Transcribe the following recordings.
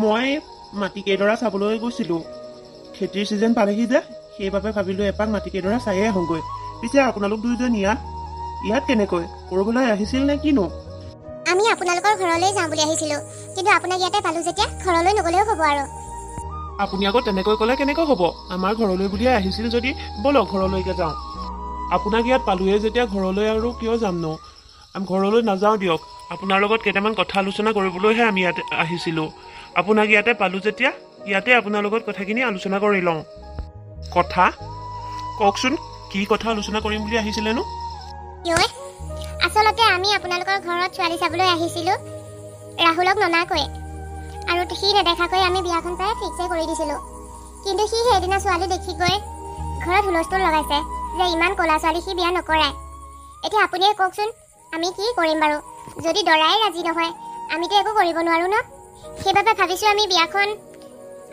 মই মাটি কেইডৰা চাবলৈ গৈছিলোঁ। খেতিৰ ছিজন পালেহি যে, সেইবাবে ভাবিলোঁ এপাক মাটি কেইডৰা চায়ে আহোঁগৈ। পিছে আপোনালোক দুয়োজন ইয়াত কেনেকৈ কৰবলৈ আহিছিল নে কিনো? আমি আপোনালোকৰ ঘৰলৈ যাওঁ বুলি আহিছিলোঁ, কিন্তু আপোনাক ইয়াতে পালোঁ যেতিয়া ঘৰলৈ নগ'লেও হ'ব আৰু। আপুনি আকৌ তেনেকৈ ক'লে কেনেকৈ হ'ব? আমাৰ ঘৰলৈ বুলিয়ে আহিছিল যদি ব'লক ঘৰলৈকে যাওঁ। আপোনাক ইয়াত পালোঁৱে যেতিয়া ঘৰলৈ আৰু কিয় যাম ন? ঘৰলৈ নাযাওঁ দিয়ক। আপোনাৰ লগত কেইটামান কথা আলোচনা কৰিবলৈহে আমি ইয়াতে আহিছিলোঁ। আপোনাক ইয়াতে পালোঁ যেতিয়া ইয়াতে আপোনাৰ লগত কথাখিনি আলোচনা কৰি লওঁ। কথা কওকচোন, কি কথা আলোচনা কৰিম বুলি আহিছিলেনো? আচলতে আমি আপোনালোকৰ ঘৰত ছোৱালী চাবলৈ আহিছিলোঁ, ৰাহুলক ননাকৈ, আৰু সি নেদেখাকৈ আমি বিয়াখন প্ৰায় ফিক্সে কৰি দিছিলোঁ। কিন্তু সি সেইদিনা ছোৱালী দেখি গৈ ঘৰত হুলস্থুল লগাইছে যে ইমান ক'লা ছোৱালী সি বিয়া নকৰায়। এতিয়া আপুনিয়ে কওকচোন, আমি কি কৰিম বাৰু? যদি দৰাই ৰাজি নহয় আমিতো একো কৰিব নোৱাৰোঁ ন। সেইবাবে ভাবিছোঁ আমি বিয়াখন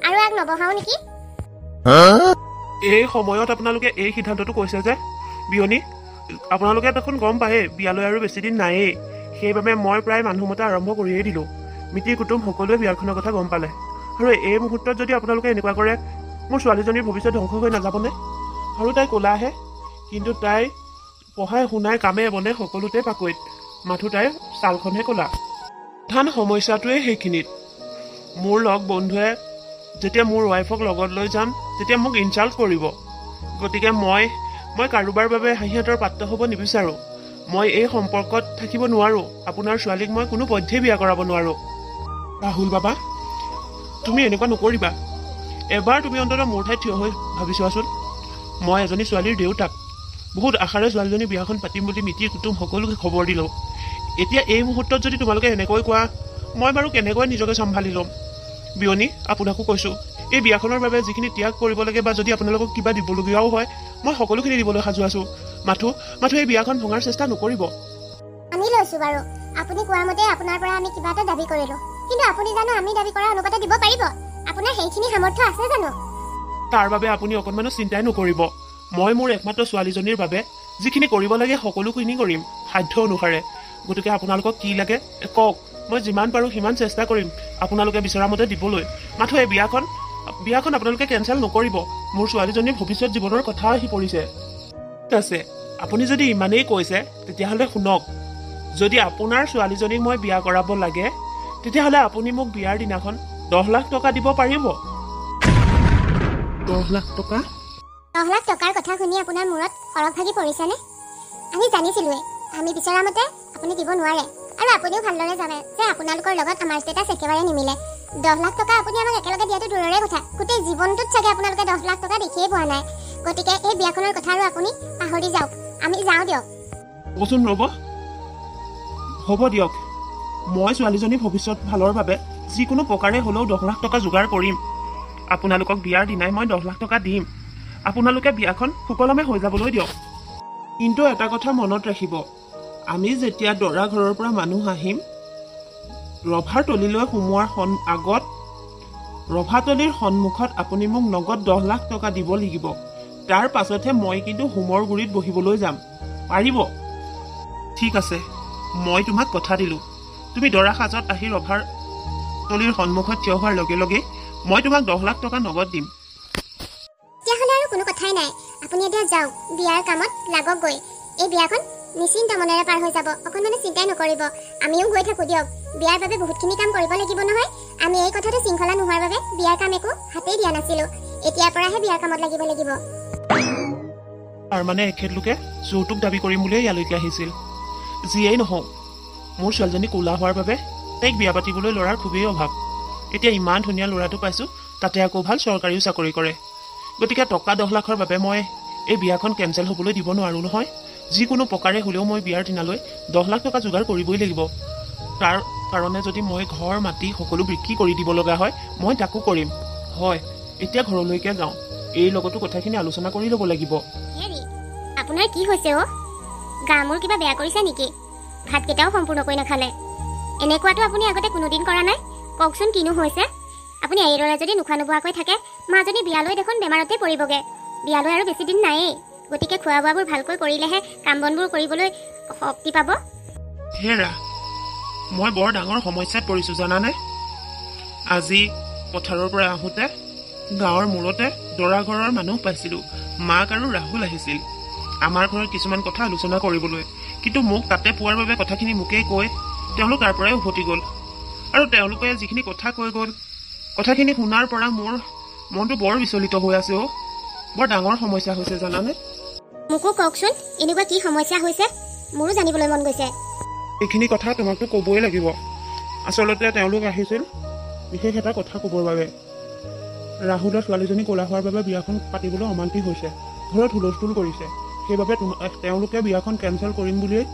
আৰু আগ নবঢ়াওঁ নেকি। এই সময়ত আপোনালোকে এই সিদ্ধান্তটো কৈছে যে বিয়নী, আপোনালোকে দেখোন গম পায়ে বিয়ালৈ আৰু বেছি দিন নায়েই। সেইবাবে মই প্ৰায় মানুহ মতা আৰম্ভ কৰিয়েই দিলোঁ। মিতিৰ কুটুম সকলোৱে বিয়াখনৰ কথা গম পালে, আৰু এই মুহূৰ্তত যদি আপোনালোকে এনেকুৱা কৰে, মোৰ ছোৱালীজনীৰ ভৱিষ্যত ধ্বংস হৈ নাযাবনে? আৰু তাই ক'লাহে, কিন্তু তাই পঢ়াই শুনাই কামে বনে সকলোতে পাকৈত, মাথো তাইৰ ছালখনহে ক'লা। প্ৰধান সমস্যাটোৱে সেইখিনিত। মোৰ লগ বন্ধুৱে যেতিয়া মোৰ ৱাইফক লগত লৈ যাম তেতিয়া মোক ইনচাল্ট কৰিব। গতিকে মই কাৰোবাৰ বাবে হাঁহিহঁতৰ পাত্ৰ হ'ব নিবিচাৰোঁ। মই এই সম্পৰ্কত থাকিব নোৱাৰোঁ। আপোনাৰ ছোৱালীক মই কোনো পধ্যেই বিয়া কৰাব নোৱাৰোঁ। ৰাহুল বাবা, তুমি এনেকুৱা নকৰিবা। এবাৰ তুমি অন্ততঃ মোৰ ঠাইত থিয় হৈ ভাবি চোৱাচোন। মই এজনী ছোৱালীৰ দেউতাক, বহুত আশাৰে ছোৱালীজনী বিয়াখন পাতিম বুলি মিতিৰ কুটুম সকলোকে খবৰ দিলোঁ। এতিয়া এই মুহূৰ্তত যদি তোমালোকে এনেকৈ কোৱা, মই বাৰু কেনেকৈ নিজকে চম্ভালি ল'ম? বিয়নী, আপোনাকো কৈছোঁ, এই বিয়াখনৰ বাবে যিখিনি ত্যাগ কৰিব লাগে বা যদি আপোনালোকক কিবা দিবলগীয়াও হয়, মই সকলোখিনি দিবলৈ সাজু আছোঁ। মাথো এই বিয়াখন ভঙাৰ চেষ্টা নকৰিব। আমি লৈছোঁ বাৰু, আপুনি কোৱা মতে আপোনাৰ পৰা আমি কিবা এটা দাবী কৰিলোঁ, কিন্তু আপুনি জানো আমি দাবী কৰা অনুপাতে দিব পাৰিব? আপোনাৰ সেইখিনি সামৰ্থ্য আছে জানো? তাৰ বাবে আপুনি অকণমানো চিন্তাই নকৰিব। মই মোৰ একমাত্ৰ ছোৱালীজনীৰ বাবে যিখিনি কৰিব লাগে সকলোখিনি কৰিম সাধ্য অনুসাৰে। গতিকে আপোনালোকক কি লাগে কওক, মই যিমান পাৰোঁ সিমান চেষ্টা কৰিম আপোনালোকে বিচৰা মতে দিবলৈ। মাথো এই বিয়াখন আপোনালোকে কেঞ্চেল নকৰিব। মোৰ ছোৱালীজনীৰ ভৱিষ্যত জীৱনৰ কথা আহি পৰিছে। ঠিক আছে, আপুনি যদি ইমানেই কৈছে তেতিয়াহ'লে শুনক। যদি আপোনাৰ ছোৱালীজনীক মই বিয়া কৰাব লাগে, তেতিয়াহ'লে আপুনি মোক বিয়াৰ দিনাখন 10 লাখ টকা দিব পাৰিব? 10 লাখ টকা? 10 লাখ টকাৰ কথা শুনি আপোনাৰ মূৰত সৰগ ভাগি পৰিছেনে? আমি জানিছিলোঁৱেই আমি বিচৰা মতে আপুনি দিব নোৱাৰে, আৰু আপুনিও ভালদৰে জানে যে আপোনালোকৰ লগত আমাৰ ষ্টেটাছ একেবাৰে নিমিলে। 10 লাখ টকা আপুনি আমাক একেলগে দিয়াটো দূৰৰে কথা, গোটেই জীৱনটোত চাগে আপোনালোকে 10 লাখ টকা দেখিয়ে পোৱা নাই। গতিকে এই বিয়াখনৰ কথা আৰু আপুনি পাহৰি যাওক। আমি যাওঁ দিয়ক। কচোন ৰ'ব, হ'ব দিয়ক। মই ছোৱালীজনীৰ ভৱিষ্যত ভালৰ বাবে যিকোনো প্ৰকাৰে হ'লেও 10 লাখ টকা যোগাৰ কৰিম। আপোনালোকক বিয়াৰ দিনাই মই 10 লাখ টকা দিম। আপোনালোকে বিয়াখন সুকলমে হৈ যাবলৈ দিয়ক। কিন্তু এটা কথা মনত ৰাখিব, আমি যেতিয়া দৰা ঘৰৰ পৰা মানুহ আহিম, ৰভাৰ তলিলৈ সোমোৱাৰ আগত ৰভাতলিৰ সন্মুখত আপুনি মোক নগদ 10 লাখ টকা দিব লাগিব। তাৰ পাছতহে মই কিন্তু হোমৰ গুৰিত বহিবলৈ যাম। পাৰিব? ঠিক আছে, মই তোমাক কথা দিলোঁ। তুমি দৰা সাজত আহি ৰভাৰ তলিৰ সন্মুখত থিয় হোৱাৰ লগে লগে মই তোমাক 10 লাখ টকা নগদ দিম। তেতিয়াহ'লে আৰু কোনো কথাই নাই, আপুনি এতিয়া যাওক, বিয়াৰ কামত লাগক গৈ। এই বিয়াখন নিশ্চিন্ত মনেৰে পাৰ হৈ যাব, অকণমানো চিন্তাই নকৰিব। আমিও গৈ থাকোঁ দিয়ক, বিয়াৰ বাবে বহুতখিনি কাম কৰিব লাগিব নহয়। আমি এই কথাটো শৃংখলা নোহোৱাৰ বাবে বিয়াৰ কাম একো হাতেই দিয়া নাছিলোঁ। এতিয়াৰ পৰাহে বিয়াৰ কামত লাগিব লাগিব। তাৰমানে এখেতলোকে যৌতুক দাবী কৰিম বুলিয়ে ইয়ালৈকে আহিছিল। যিয়েই নহওক, মোৰ ছোৱালীজনী ক'লা হোৱাৰ বাবে তাইক বিয়া পাতিবলৈ ল'ৰাৰ খুবেই অভাৱ। এতিয়া ইমান ধুনীয়া ল'ৰাটো পাইছোঁ, তাতে আকৌ ভাল চৰকাৰীও চাকৰি কৰে। গতিকে টকা 10 লাখৰ বাবে মই এই বিয়াখন কেঞ্চেল হ'বলৈ দিব নোৱাৰোঁ নহয়। যিকোনো প্ৰকাৰে হ'লেও মই বিয়াৰ দিনালৈ 10 লাখ টকা যোগাৰ কৰিবই লাগিব। তাৰ কাৰণে যদি মই ঘৰ মাটি সকলো বিক্ৰী কৰি দিব লগা হয়, মই তাকো কৰিম। হয়, এতিয়া ঘৰলৈকে যাওঁ। এই লগতো কথাখিনি আলোচনা কৰি ল'ব লাগিব। আপোনাৰ কি হৈছে অ'? গা মোৰ কিবা বেয়া কৰিছে নেকি? ভাতকেইটাও সম্পূৰ্ণকৈ নাখালে। এনেকুৱাটো আপুনি আগতে কোনোদিন কৰা নাই। কওকচোন কিনো হৈছে? আপুনি এইদৰে যদি নোখোৱা নোবোৱাকৈ থাকে, মাজনী বিয়ালৈ দেখোন বেমাৰতে পৰিবগে। বিয়ালৈ আৰু বেছি দিন নায়েই, গতিকে খোৱা বোৱাবোৰ ভালকৈ কৰিলেহে কাম বনবোৰ কৰিবলৈ শক্তি পাব। হেৰা, মই বৰ ডাঙৰ সমস্যাত পৰিছোঁ জানানে? আজি পথাৰৰ পৰা আহোঁতে গাঁৱৰ মূৰতে দৰা ঘৰৰ মানুহ পাইছিলোঁ। মাক আৰু ৰাহুল আহিছিল আমাৰ ঘৰত কিছুমান কথা আলোচনা কৰিবলৈ, কিন্তু মোক তাতে পোৱাৰ বাবে কথাখিনি মোকেই কৈ তেওঁলোক তাৰ পৰাই উভতি গ'ল। আৰু তেওঁলোকে যিখিনি কথা কৈ গ'ল, কথাখিনি শুনাৰ পৰা মোৰ মনটো বৰ বিচলিত হৈ আছে। বৰ ডাঙৰ সমস্যা হৈছে জানানে। মোকো কওকচোন, এনেকুৱা কি সমস্যা হৈছে, মোৰো জানিবলৈ মন গৈছে। এইখিনি কথা তোমাকতো ক'বই লাগিব। আচলতে তেওঁলোক আহিছিল বিশেষ এটা কথা ক'বৰ বাবে। ৰাহুলৰ ছোৱালীজনী ক'লা হোৱাৰ বাবে বিয়াখন পাতিবলৈ অমান্তি হৈছে, ঘৰত হুলস্থুল কৰিছে। সেইবাবে তেওঁলোকে বিয়াখন কেঞ্চেল কৰিম বুলিয়েই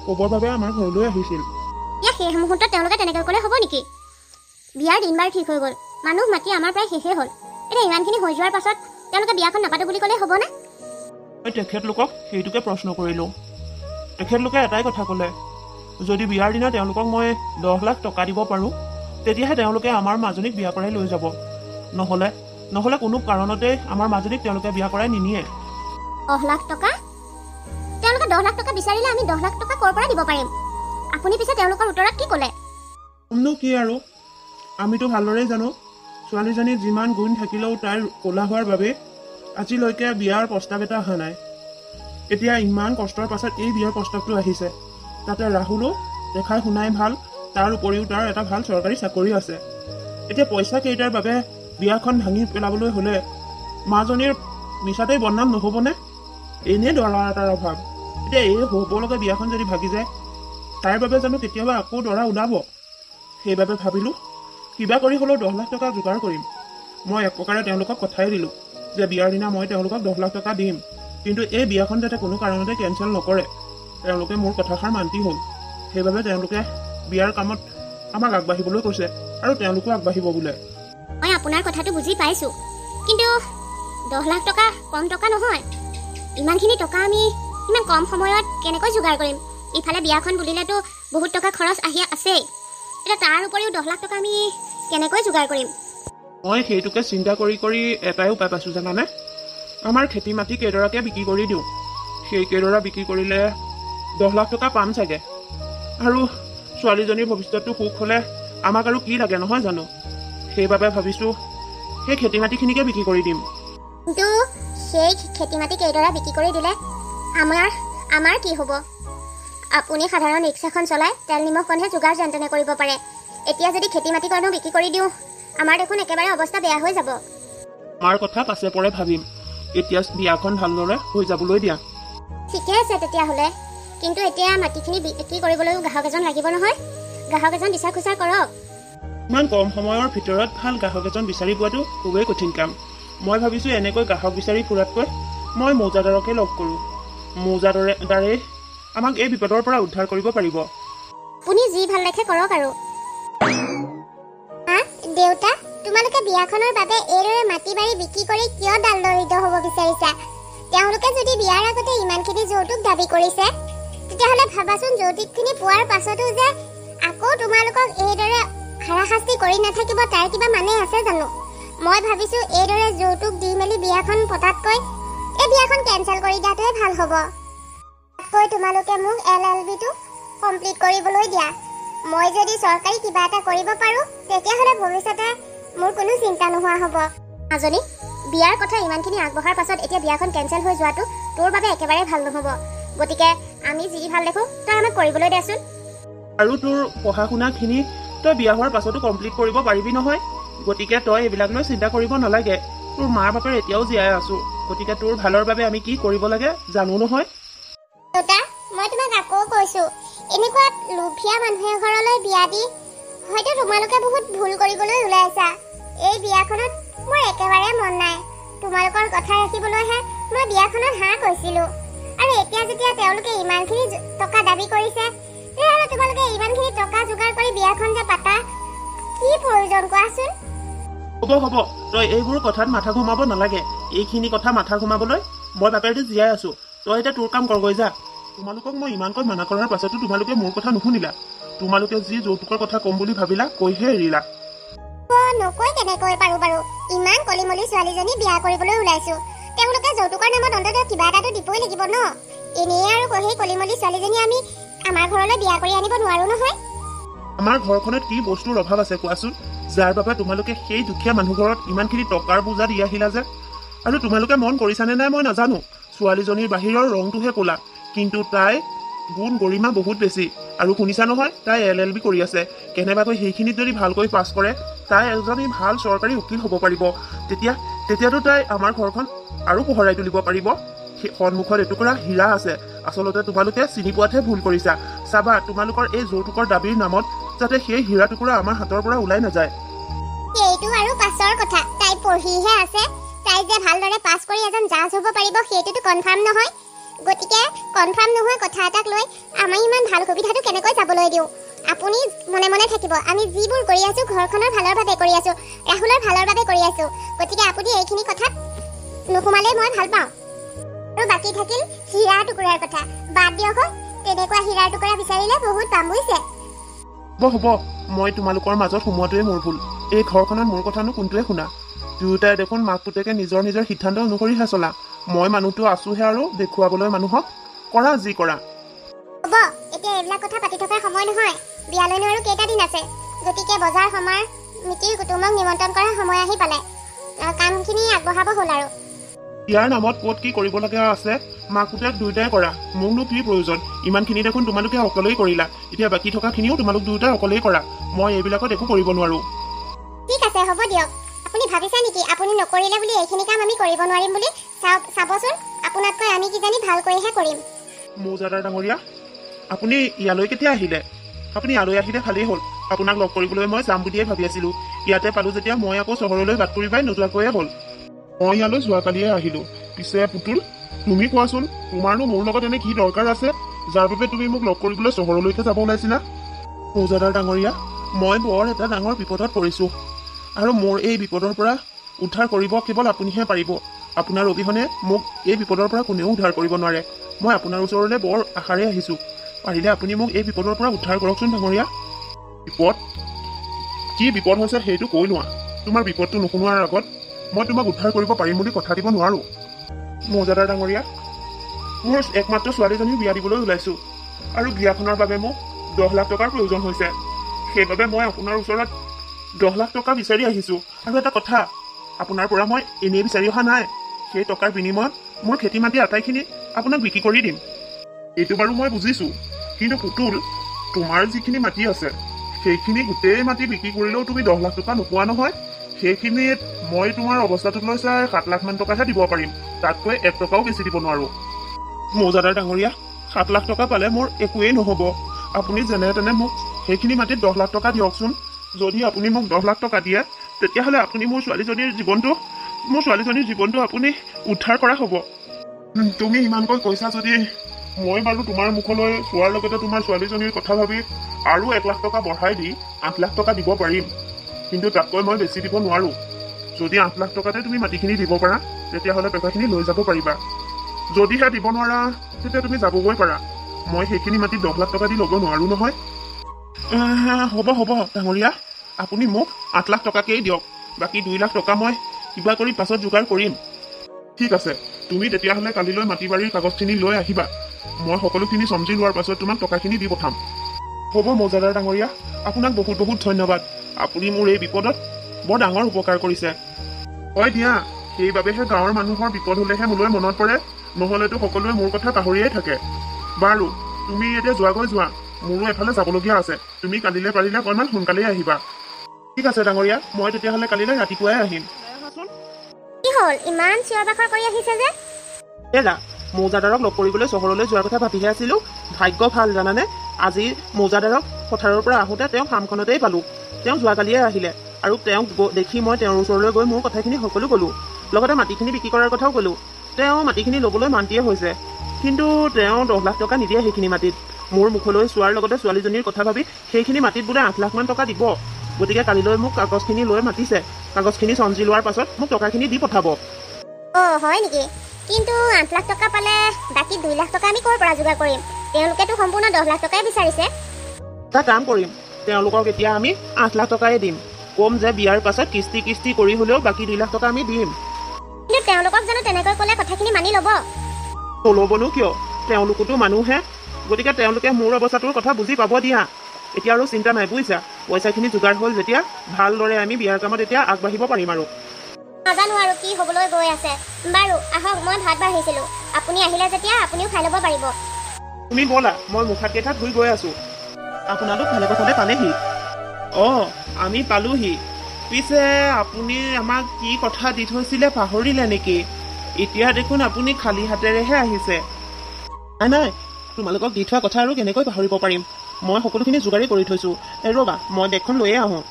ক'বৰ বাবে আমাৰ ঘৰলৈ আহিছিল। সেই মুহূৰ্তত তেওঁলোকে তেনেকৈ ক'লে হ'ব নেকি? বিয়াৰ দিন বাৰ ঠিক হৈ গ'ল, মানুহ মাতি আমাৰ প্ৰায় শেষেই হ'ল। এতিয়া ইমানখিনি হৈ যোৱাৰ পাছত তেওঁলোকে বিয়াখন নাপাতো বুলি ক'লে হ'বনে? মই তেখেতলোকক সেইটোকে প্ৰশ্ন কৰিলোঁ। তেখেতলোকে এটাই কথা ক'লে, যদি বিয়াৰ দিনা তেওঁলোকক মই 10 লাখ টকা দিব পাৰোঁ, তেতিয়াহে তেওঁলোকে আমাৰ মাজনীক বিয়া কৰাই লৈ যাব। নহ'লে কোনো কাৰণতে আমাৰ মাজনীক তেওঁলোকে বিয়া কৰাই নিনিয়ে। 10 লাখ টকা? তেওঁলোকে 10 লাখ টকা বিচাৰিলে আমি 10 লাখ টকা ক'ৰ পৰা দিব পাৰিম? আপুনি পিছে তেওঁলোকৰ উত্তৰত কি ক'লে? কমনো কি আৰু, আমিতো ভালদৰেই জানো ছোৱালীজনীৰ যিমান গুণ থাকিলেও তাইৰ ক'লা হোৱাৰ বাবে আজিলৈকে বিয়াৰ প্ৰস্তাৱ এটা অহা নাই। এতিয়া ইমান কষ্টৰ পাছত এই বিয়াৰ প্ৰস্তাৱটো আহিছে। তাতে ৰাহুলো দেখাই শুনাই ভাল, তাৰ উপৰিও তাৰ এটা ভাল চৰকাৰী চাকৰি আছে। এতিয়া পইচা কেইটাৰ বাবে বিয়াখন ভাঙি পেলাবলৈ হ'লে মাজনীৰ মিছাতেই বদনাম নহ'বনে? এনেই দৰা এটাৰ অভাৱ। এতিয়া এই হ'ব লগা বিয়াখন যদি ভাগি যায়, তাৰ বাবে জানো কেতিয়াবা আকৌ দৰা ওলাব? সেইবাবে ভাবিলোঁ কিবা কৰি হ'লেও 10 লাখ টকা যোগাৰ কৰিম। মই এক প্ৰকাৰে তেওঁলোকক কথাই দিলোঁ যে বিয়াৰ দিনা মই তেওঁলোকক 10 লাখ টকা দিম, কিন্তু এই বিয়াখন যাতে কোনো কাৰণতে কেঞ্চেল নকৰে। তেওঁলোকে মোৰ কথাষাৰ মান্তি হ'ল। সেইবাবে তেওঁলোকে বিয়াৰ কামত আমাক আগবাঢ়িবলৈ কৈছে আৰু তেওঁলোকো আগবাঢ়িব বোলে। মই আপোনাৰ কথাটো বুজি পাইছোঁ, কিন্তু 10 লাখ টকা কম টকা নহয়। ইমানখিনি টকা আমি ইমান কম সময়ত কেনেকৈ যোগাৰ কৰিম? ইফালে বিয়াখন বুলিলেতো বহুত টকা খৰচ আহি আছেই। এতিয়া তাৰ উপৰিও 10 লাখ টকা আমি কেনেকৈ যোগাৰ কৰিম? মই সেইটোকে চিন্তা কৰি এটাই উপায় পাইছোঁ জানানে। আমাৰ খেতি মাটি কেইডৰাকে বিক্ৰী কৰি দিওঁ। সেই কেইডৰা বিক্ৰী কৰিলে 10 লাখ টকা পাম চাগে। আৰু ছোৱালীজনীৰ ভৱিষ্যতটো সুখ হ'লে আমাক আৰু কি লাগে নহয় জানো। সেইবাবে ভাবিছোঁ সেই খেতি মাটিখিনিকে বিক্ৰী কৰি দিম। কিন্তু সেই খেতি মাটি কেইডৰা বিক্ৰী কৰি দিলে আমাৰ কি হ'ব? আপুনি সাধাৰণ ৰিক্সাখন চলাই তেল নিমখকণহে যোগাৰ যেন তেনে কৰিব পাৰে। এতিয়া যদি খেতি মাটিকণো বিক্ৰী কৰি দিওঁ, আমাৰ দেখোন একেবাৰে অৱস্থা বেয়া হৈ যাব। আমাৰ কথা পাছে পৰে ভাবিম, এতিয়া বিয়াখন ভালদৰে হৈ যাবলৈ দিয়া। ঠিকে আছে তেতিয়াহ'লে, কিন্তু এতিয়া মাটিখিনি বিক্ৰী কৰিবলৈও গ্ৰাহক এজন লাগিব নহয়। গ্ৰাহক এজন বিচাৰ খোচাৰ কৰক। ইমান কম সময়ৰ ভিতৰত ভাল গ্ৰাহক এজন বিচাৰি পোৱাটো খুবেই কঠিন কাম। মই ভাবিছোঁ এনেকৈ গ্ৰাহক বিচাৰি ফুৰাতকৈ মই মৌজাদাৰকে লগ কৰোঁ। মৌজাদাৰে আমাক এই বিপদৰ পৰা উদ্ধাৰ কৰিব পাৰিব। আপুনি যি ভাল দেখে কৰক আৰু। দেউতা, তোমালোকে বিয়াখনৰ বাবে এইদৰে মাটি বাৰী বিক্ৰী কৰি কিয় দাল-দৰিদ্ৰ হ'ব বিচাৰিছা? তেওঁলোকে যদি বিয়াৰ আগতে ইমানখিনি যৌতুক দাবী কৰিছে, তেতিয়াহ'লে ভাবাচোন যৌতুকখিনি পোৱাৰ পাছতো যে আকৌ তোমালোকক এইদৰে হাৰাশাস্তি কৰি নাথাকিব, তাৰ কিবা মানে আছে জানো? মই ভাবিছোঁ এইদৰে যৌতুক দি মেলি বিয়াখন পতাতকৈ এই বিয়াখন কেঞ্চেল কৰি দিয়াটোৱে ভাল হ'ব। তাতকৈ তোমালোকে মোক LLB-টো কমপ্লিট কৰিবলৈ দিয়া। মই যদি চৰকাৰী কিবা এটা কৰিব পাৰোঁ, তেতিয়াহ'লে ভৱিষ্যতে মোৰ কোনো চিন্তা নোহোৱা হ'ব। মাজনী, বিয়াৰ কথা ইমানখিনি আগবঢ়াৰ পাছত এতিয়া বিয়াখন কেঞ্চেল হৈ যোৱাটো তোৰ বাবে একেবাৰে ভাল নহ'ব। গতিকে আমি যি ভাল দেখোঁ তই আমাক কৰিবলৈ দেচোন। আৰু তোৰ পঢ়া শুনাখিনি তই বিয়া হোৱাৰ পাছতো কমপ্লিট কৰিব পাৰিবি নহয়। গতিকে তই এইবিলাক লৈ চিন্তা কৰিব নালাগে। তোৰ মাৰ বাপেৰ এতিয়াও জীয়াই আছোঁ, গতিকে তোৰ ভালৰ বাবে আমি কি কৰিব লাগে জানো নহয়। দেউতা, মই তোমাক আকৌ কৈছোঁ, এনেকুৱা লোভীয়া মানুহ এঘৰলৈ বিয়া দি হয়তো তোমালোকে বহুত ভুল কৰিবলৈ ওলাইছা। এই বিয়াখনত মোৰ একেবাৰে মন নাই। তোমালোকৰ কথা ৰাখিবলৈহে মই বিয়াখনত হাঁ কৈছিলোঁ। আৰু এতিয়া যেতিয়া তেওঁলোকে ইমানখিনি টকা দাবী কৰিছে, তেতিয়াহ'লে তোমালোকে ইমানখিনি টকা যোগাৰ কৰি বিয়াখন যে পাতা কি প্ৰয়োজন কোৱাচোন? হ'ব, তই এইবোৰ কথাত মাথা ঘুমাব নালাগে। এইখিনি কথা মাথা ঘুমাবলৈ মই বাপেৰটো জীয়াই আছোঁ। তই এতিয়া তোৰ কাম কৰগৈ যা। তোমালোকক মই ইমানকৈ মানা কৰাৰ পাছতো তোমালোকে মোৰ কথা নুশুনিলা। তোমালোকে যি যৌতুকৰ কথা ক'ম বুলি ভাবিলা, কৈহে এৰিলা। নকৈ কেনেকৈ পাৰোঁ বাৰু? ইমান কলিমলি ছোৱালীজনী বিয়া কৰিবলৈ ওলাইছোঁ, তেওঁলোকে যৌতুকৰ নামত অন্ততঃ কিবা এটাতো দিবই লাগিব ন। এনেই আৰু সেই কলিমলি ছোৱালীজনী আমি আমাৰ ঘৰলৈ বিয়া কৰি আনিব নোৱাৰোঁ নহয়। আমাৰ ঘৰখনত কি বস্তুৰ অভাৱ আছে কোৱাচোন, যাৰ বাবে তোমালোকে সেই দুখীয়া মানুহ ঘৰত ইমানখিনি টকাৰ বোজা দি আহিলা যে। আৰু তোমালোকে মন কৰিছানে নাই মই নাজানো, ছোৱালীজনীৰ বাহিৰৰ ৰংটোহে ক'লা, কিন্তু তাই গুণ গৰিমা বহুত বেছি। আৰু শুনিছা নহয়, তাই LLB কৰি আছে। কেনেবাকৈ সেইখিনিত যদি ভালকৈ পাছ কৰে, তাই এজনী ভাল চৰকাৰী উকিল হ'ব পাৰিব। তেতিয়াতো তাই আমাৰ ঘৰখন আৰু পোহৰাই তুলিব পাৰিব। সন্মুখত এটুকুৰা হীৰা আছে। আচলতে তোমালোকে চিনি পোৱাতহে ভুল কৰিছা। চাবা, তোমালোকৰ এই যৌতুকৰ দাবীৰ নামত যাতে সেই হীৰা টুকুৰা আমাৰ হাতৰ পৰা ওলাই নাযায়। সেইটো আৰু পাছৰ কথা। তাই পঢ়িহে আছে। তাই যে ভালদৰে পাছ কৰি এজন জাজ হ'ব পাৰিব সেইটোতো কনফাৰ্ম নহয়। গতিকে কনফাৰ্ম নোহোৱা কথা এটাক লৈ আমি ইমান ভাল সুবিধাটো কেনেকৈ যাবলৈ দিওঁ? আপুনি মনে মনে থাকিব। আমি যিবোৰ কৰি আছো ঘৰখনৰ ভালৰ বাবে কৰি আছো, ৰাহুলৰ ভালৰ বাবে কৰি আছো। গতিকে আপুনি এইখিনি কথাত নোসোমালেই মই ভাল পাওঁ। আৰু বাকী থাকিল হীৰা টুকুৰাৰ কথা। বাদ দিয়ক, তেনেকুৱা হীৰাৰ টুকুৰা বিচাৰিলে বহুত পাম বুজিছে। হ'ব, মই তোমালোকৰ মাজত সোমোৱাটোৱে মোৰ ভুল। এই ঘৰখনত মোৰ কথানো কোনটোৱে শুনা? দুয়োটাই দেখোন মাক পুতেকে নিজৰ সিদ্ধান্ত অনুসৰিহে চলা। মই মানুহটো আছোহে আৰু দেখুৱাবলৈ মানুহক। কৰা যি কৰা। হ'ব, এতিয়া এইবিলাক কথা পাতি থকাৰ সময় নহয়। বিয়ালৈনো আৰু কেইটা দিন আছে। গতিকে বজাৰ সমাৰ মিতিৰ কুটুমক নিমন্ত্ৰণ কৰাৰ সময় আহি পালে। কামখিনি আগবঢ়াব হ'ল আৰু। ইয়াৰ নামত ক'ত কি কৰিব লগা আছে মাক পুতেক দুয়োটাই কৰা। মোকনো কি প্ৰয়োজন? ইমানখিনি দেখোন তোমালোকে অকলেই কৰিলা। এতিয়া বাকী থকাখিনিও তোমালোক দুয়োটাই অকলেই কৰা। মই এইবিলাকত একো কৰিব নোৱাৰো। ঠিক আছে, হ'ব দিয়ক। আপুনি ভাবিছে নেকি আপুনি নকৰিলে বুলি এইখিনি কাম আমি কৰিব নোৱাৰিম বুলি? চাবচোন, আপোনাতকৈ আমি কিজানি ভালকৈহে কৰিম। মৌজাদাৰ ডাঙৰীয়া, আপুনি ইয়ালৈ কেতিয়া আহিলে? আপুনি ইয়ালৈ আহিলে ভালেই হ'ল। আপোনাক লগ কৰিবলৈ মই যাম বুলিয়ে ভাবি আছিলো। ইয়াতে পালো যেতিয়া মই আকৌ চহৰলৈ বাট কৰিবাই নোযোৱাকৈয়ে হ'ল। মই ইয়ালৈ যোৱাকালিয়ে আহিলো। পিছে পুতুল, তুমি কোৱাচোন, তোমাৰনো মোৰ লগত এনে কি দৰকাৰ আছে যাৰ বাবে তুমি মোক লগ কৰিবলৈ চহৰলৈকে যাব ওলাইছিলা? মৌজাদাৰ ডাঙৰীয়া, মই বৰ এটা ডাঙৰ বিপদত পৰিছো। আৰু মোৰ এই বিপদৰ পৰা উদ্ধাৰ কৰিব কেৱল আপুনিহে পাৰিব। আপোনাৰ অবিহনে মোক এই বিপদৰ পৰা কোনেও উদ্ধাৰ কৰিব নোৱাৰে। মই আপোনাৰ ওচৰলৈ বৰ আশাৰে আহিছো। পাৰিলে আপুনি মোক এই বিপদৰ পৰা উদ্ধাৰ কৰকচোন ডাঙৰীয়া। বিপদ? কি বিপদ হৈছে সেইটো কৈ লোৱা। তোমাৰ বিপদটো নুশুনোৱাৰ আগত মই তোমাক উদ্ধাৰ কৰিব পাৰিম বুলি কথা দিব নোৱাৰো। মৌজাদাৰ ডাঙৰীয়া, মোৰ একমাত্ৰ ছোৱালীজনীক বিয়া দিবলৈ ওলাইছো। আৰু বিয়াখনৰ বাবে মোক 10 লাখ টকাৰ প্ৰয়োজন হৈছে। সেইবাবে মই আপোনাৰ ওচৰত 10 লাখ টকা বিচাৰি আহিছো। আৰু এটা কথা, আপোনাৰ পৰা মই এনেই বিচাৰি অহা নাই। সেই টকাৰ বিনিময়ত মোৰ খেতি মাটি আটাইখিনি আপোনাক বিক্ৰী কৰি দিম। এইটো বাৰু মই বুজিছো, কিন্তু পুতুল, তোমাৰ যিখিনি মাটি আছে সেইখিনি গোটেই মাটি বিক্ৰী কৰিলেও তুমি 10 লাখ টকা নোপোৱা নহয়। সেইখিনিত মই তোমাৰ অৱস্থাটোক লৈ চাই 7 লাখ মান টকাহে দিব পাৰিম। তাতকৈ 1 টকাও বেছি দিব নোৱাৰো। মৌজাদাৰ ডাঙৰীয়া, 7 লাখ টকা পালে মোৰ একোৱেই নহ'ব। আপুনি যেনে তেনে মোক সেইখিনি মাটিত 10 লাখ টকা দিয়কচোন। যদি আপুনি মোক 10 লাখ টকা দিয়ে, তেতিয়াহ'লে আপুনি মোৰ ছোৱালীজনীৰ জীৱনটো আপুনি উদ্ধাৰ কৰা হ'ব। তুমি ইমানকৈ কৈছা যদি মই বাৰু তোমাৰ মুখলৈ চোৱাৰ লগতে তোমাৰ ছোৱালীজনীৰ কথা ভাবি আৰু 1 লাখ টকা বঢ়াই দি 8 লাখ টকা দিব পাৰিম। কিন্তু তাতকৈ মই বেছি দিব নোৱাৰো। যদি 8 লাখ টকাতে তুমি মাটিখিনি দিব পাৰা, তেতিয়াহ'লে টকাখিনি লৈ যাব পাৰিবা। যদিহে দিব নোৱাৰা, তেতিয়া তুমি যাবগৈ পাৰা। মই সেইখিনি মাটি 10 লাখ টকা দি ল'ব নোৱাৰো নহয়। হ'ব ডাঙৰীয়া, আপুনি মোক 8 লাখ টকাকেই দিয়ক। বাকী 2 লাখ টকা মই কিবা কৰি পাছত যোগাৰ কৰিম। ঠিক আছে, তুমি তেতিয়াহ'লে কালিলৈ মাটি বাৰীৰ কাগজখিনি লৈ আহিবা। মই সকলোখিনি চমজি লোৱাৰ পাছত তোমাক টকাখিনি দি পঠাম। হ'ব মৌজাদাৰ ডাঙৰীয়া, আপোনাক বহুত বহুত ধন্যবাদ। আপুনি মোৰ এই বিপদত বৰ ডাঙৰ উপকাৰ কৰিছে। হয় দিয়া, সেইবাবেহে গাঁৱৰ মানুহৰ বিপদ হ'লেহে মোলৈ মনত পৰে, নহ'লেতো সকলোৱে মোৰ কথা পাহৰিয়েই থাকে। বাৰু, তুমি এতিয়া যোৱা। মোৰো এফালে যাবলগীয়া আছে। তুমি কালিলৈ পাৰিলে অকণমান সোনকালেই আহিবা। ঠিক আছে ডাঙৰীয়া, মই তেতিয়াহ'লে কালিলৈ ৰাতিপুৱাই আহিম। কি হ'ল, ইমান চিঞৰ বাখৰ কৰি আহিছে যে? এৰা, মৌজাদাৰক লগ কৰিবলৈ চহৰলৈ যোৱাৰ কথা ভাবিহে আছিলো। ভাগ্য ভাল জানানে, আজি মৌজাদাৰক পথাৰৰ পৰা আহোঁতে তেওঁ ফাৰ্মখনতেই পালো। তেওঁ যোৱাকালিয়ে আহিলে আৰু তেওঁক দেখি মই তেওঁৰ ওচৰলৈ গৈ মোৰ কথাখিনি সকলো ক'লো। লগতে মাটিখিনি বিক্ৰী কৰাৰ কথাও ক'লো। তেওঁ মাটিখিনি ল'বলৈ মান্তিয়ে হৈছে, কিন্তু তেওঁ 10 লাখ টকা নিদিয়ে সেইখিনি মাটিত। মোৰ মুখলৈ চোৱাৰ লগতে ছোৱালীজনীৰ কথা ভাবি সেইখিনি মাটিত বোলে 8 লাখ মান টকা দিব। গতিকে কালিলৈ মোক কাগজখিনি লৈ মাতিছে। কাগজখিনি চমজি লোৱাৰ পাছত মোক টকাখিনি দি পঠাব। হয় নেকি? কিন্তু 8 লাখ টকা পালে বাকী 2 লাখ টকা আমি ক'ৰ পৰা যোগাৰ কৰিম? তেওঁলোকেতো সম্পূৰ্ণ 10 লাখ টকাই বিচাৰিছে। এটা কাম কৰিম, তেওঁলোকক এতিয়া আমি 8 লাখ টকাই দিম। কম যে বিয়াৰ পাছত কিস্তি কৰি হ'লেও বাকী 2 লাখ টকা আমি দিম। কিন্তু তেওঁলোকক জানো তেনেকৈ ক'লে কথাখিনি মানি ল'ব? নল'বনো কিয়? তেওঁলোকোতো মানুহহে। গতিকে তেওঁলোকে মোৰ অৱস্থাটোৰ কথা বুজি পাব দিয়া। এতিয়া আৰু চিন্তা নাই বুজিছা। পইচাখিনি যোগাৰ হ'ল যেতিয়া ভালদৰে আমি বিয়াৰ কামত এতিয়া আগবাঢ়িব পাৰিম আৰু। নাজানো আৰু কি হ'বলৈ গৈ আছে। বাৰু আহক, মই ভাত বাঢ়িছিলোঁ। আপুনি আহিলে যেতিয়া আপুনিও খাই ল'ব পাৰিব। তুমি ব'লা, মই মুখ হাত কেইটা ধুই গৈ আছো। আপোনালোক ভালে কুশলে পালেহি? অঁ, আমি পালোহি। পিছে আপুনি আমাক কি কথা দি থৈছিলে পাহৰিলে নেকি? এতিয়া দেখোন আপুনি খালী হাতেৰেহে আহিছে। নাই নাই, তোমালোকক দি থোৱা কথা আৰু কেনেকৈ পাহৰিব পাৰিম। মই সকলোখিনি যোগাৰেই কৰি থৈছো। ৰ'বা, মই বেগখন লৈয়ে আহোঁ।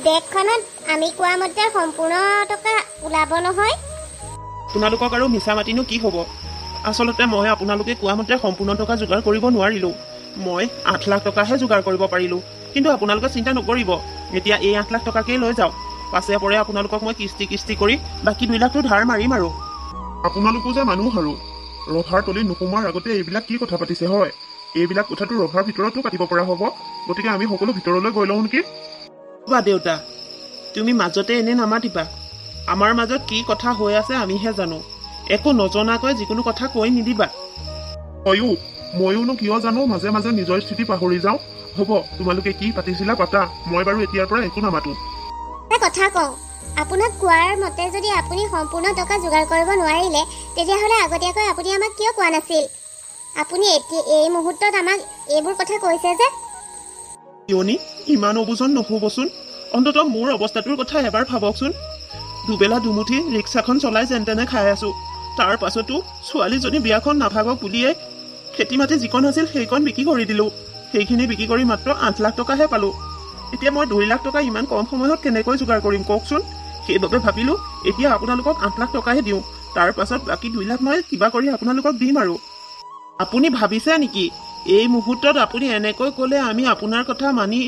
বেগখনত আমি কোৱা মতে সম্পূৰ্ণ টকা ওলাব নহয়? তোমালোকক আৰু মিছা মাতিনো কি হ'ব। আচলতে মই আপোনালোকে কোৱা মতে সম্পূৰ্ণ টকা যোগাৰ কৰিব নোৱাৰিলোঁ। মই 8 লাখ টকাহে যোগাৰ কৰিব পাৰিলোঁ। কিন্তু আপোনালোকে চিন্তা নকৰিব, এতিয়া এই 8 লাখ টকাকেই লৈ যাওক। পাছে পৰে আপোনালোকক মই কিস্তি কৰি বাকী 2 লাখটো ধাৰ মাৰিম আৰু। আপোনালোকো যে মানুহ আৰু ৰভাৰ তলিত নোসোমোৱাৰ আগতে এইবিলাক কি কথা পাতিছে হয়? এইবিলাক কথাটো ৰভাৰ ভিতৰতো পাতিব পৰা হ'ব। গতিকে আমি সকলো ভিতৰলৈ গৈ লওঁ নেকি? বা দেউতা, তুমি মাজতে এনে নামাতিবা। আমাৰ মাজত কি কথা হৈ আছে আমিহে জানো। একো নজনাকৈ যিকোনো কথা কৈ নিদিবা। ময়োনো কিয় জানো মাজে মাজে নিজৰ স্থিতি পাহৰি যাওঁ। হ'ব, তোমালোকে কি পাতিছিলা পাতা, মই বাৰু এতিয়াৰ পৰা একো নামাতো। এটা কথা কওঁ, আপোনাক কোৱাৰ মতে যদি আপুনি সম্পূৰ্ণ টকা যোগাৰ কৰিব নোৱাৰিলে, তেতিয়াহ'লে আগতীয়াকৈ আপুনি আমাক কিয় কোৱা নাছিল? আপুনি এই মুহূৰ্তত আমাক এইবোৰ কথা কৈছে যে? কিয়নি ইমান অবুজন নহ'বচোন। অন্ততঃ মোৰ অৱস্থাটোৰ কথা এবাৰ ভাবকচোন। দুবেলা দুমুঠি ৰিক্সাখন চলাই যেন তেনে খাই আছো। তাৰ পাছতো ছোৱালীজনী বিয়াখন নাভাগক বুলিয়ে খেতি মাটি যিকণ আছিল সেইকণ বিক্ৰী কৰি দিলোঁ। সেইখিনি বিক্ৰী কৰি মাত্ৰ 8 লাখ টকাহে পালোঁ। এতিয়া মই 2 লাখ টকা ইমান কম সময়ত কেনেকৈ যোগাৰ কৰিম কওকচোন। সেইবাবে ভাবিলোঁ এতিয়া আপোনালোকক 8 লাখ টকাহে দিওঁ। তাৰ পাছত বাকী 2 লাখ মই কিবা কৰি আপোনালোকক দিম আৰু। আপুনি ভাবিছে নেকি এই মুহূৰ্তত আপুনি এনেকৈ ক'লে আমি আপোনাৰ কথা মানি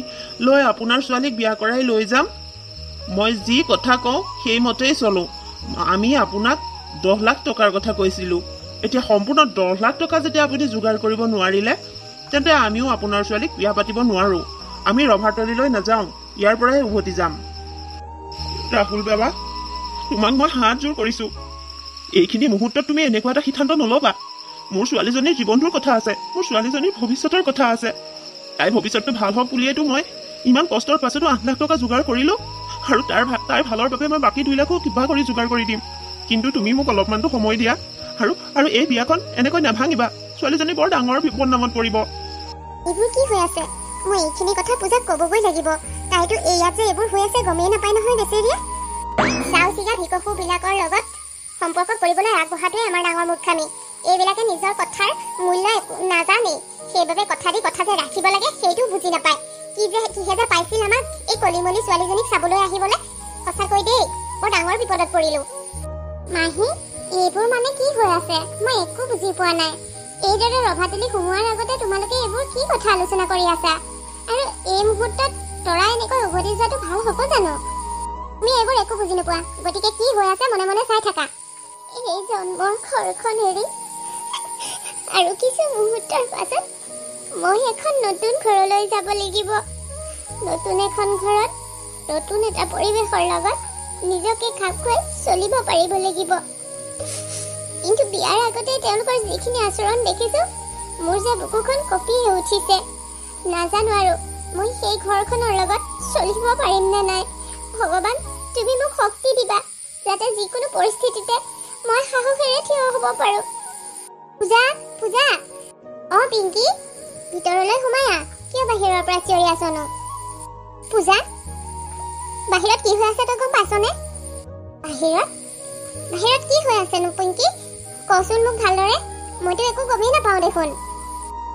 লৈ আপোনাৰ ছোৱালীক বিয়া কৰাই লৈ যাম? মই যি কথা কওঁ সেইমতেই চলোঁ। আমি আপোনাক 10 লাখ টকাৰ কথা কৈছিলোঁ। এতিয়া সম্পূৰ্ণ 10 লাখ টকা যেতিয়া আপুনি যোগাৰ কৰিব নোৱাৰিলে, তেন্তে আমিও আপোনাৰ ছোৱালীক বিয়া পাতিব নোৱাৰোঁ। আমি ৰভাৰতলীলৈ নাযাওঁ, ইয়াৰ পৰাই উভতি যাম। ৰাহুল বাবা, তোমাক মই হাত জোৰ কৰিছোঁ। এইখিনি মুহূৰ্তত তুমি এনেকুৱা এটা সিদ্ধান্ত নল'বা। মোৰ ছোৱালীজনীৰ জীৱনটোৰ কথা আছে, মোৰ ছোৱালীজনীৰ ভৱিষ্যতৰ কথা আছে। তাইৰ ভৱিষ্যতটো ভাল হওক বুলিয়েতো মই ইমান কষ্টৰ পাছতো 8 লাখ টকা যোগাৰ কৰিলোঁ। আৰু তাইৰ ভালৰ বাবে মই বাকী 2 লাখো কিবা কৰি যোগাৰ কৰি দিম। কিন্তু তুমি মোক অলপমানতো সময় দিয়া আৰু এই বিয়াখন এনেকৈ নাভাঙিবা। ছোৱালীজনী বৰ ডাঙৰ বিপদ নামত পৰিব। এইবোৰ কি হৈ আছে? মই এইখিনি কথা পূজাক ক'বগৈ লাগিব। তাইতো ইয়াত যে এইবোৰ হৈ আছে গমেই নাপায় নহয় বেচেৰীয়ে। চাউ চিগা ভিকফুবিলাকৰ লগত সম্পৰ্ক কৰিবলৈ আগবঢ়াটোৱে আমাৰ ডাঙৰ মূৰ্খামি। এইবিলাকে নিজৰ কথাৰ মূল্য নাজানেই। সেইবাবে কথা দি কথা যে ৰাখিব লাগে সেইটোও বুজি নাপায়। কিহে যে পাইছিল আমাক এই কলিমলি ছোৱালীজনীক চাবলৈ আহিবলৈ। সঁচাকৈ দেই, বৰ ডাঙৰ বিপদত পৰিলোঁ। মাহী, এইবোৰ মানে কি হৈ আছে? মই একো বুজি পোৱা নাই। এইদৰে ৰভাতলী সোমোৱাৰ আগতে তোমালোকে এইবোৰ কি কথা আলোচনা কৰি আছা? আৰু এই মুহূৰ্তত তৰা এনেকৈ উভতি যোৱাটো ভাল হ'ব জানো? তুমি এইবোৰ একো বুজি নোপোৱা। গতিকে কি হৈ আছে মনে মনে চাই থাকা। এই জন্মৰ ঘৰখন এৰি আৰু কিছু মুহূৰ্তৰ পাছত মই এখন নতুন ঘৰলৈ যাব লাগিব। নতুন এখন ঘৰত নতুন এটা পৰিৱেশৰ লগত নিজকে খাপ খুৱাই চলিব পাৰিব লাগিব। কিন্তু বিয়াৰ আগতে তেওঁলোকৰ যিখিনি আচৰণ দেখিছো, মোৰ যে বুকুখন কঁপিয়ে উঠিছে। নাজানো আৰু মই সেই ঘৰখনৰ লগত চলিব পাৰিম নে নাই। ভগৱান, তুমি মোক শক্তি দিবা যাতে যিকোনো পৰিস্থিতিতে মই সাহসেৰে থিয় হ'ব পাৰোঁ। পূজা, পূজা। অ' পিংকি, ভিতৰলৈ সোমাই আহ। কিয় বাহিৰৰ পৰা চিঞৰি আছনো? পূজা, বাহিৰত কি হৈ আছে তই গম পাইছনে? বাহিৰত কি হৈ আছেনো পিংকি? কচোন মোক ভালদৰে। মইতো একো গমেই নাপাওঁ দেখোন।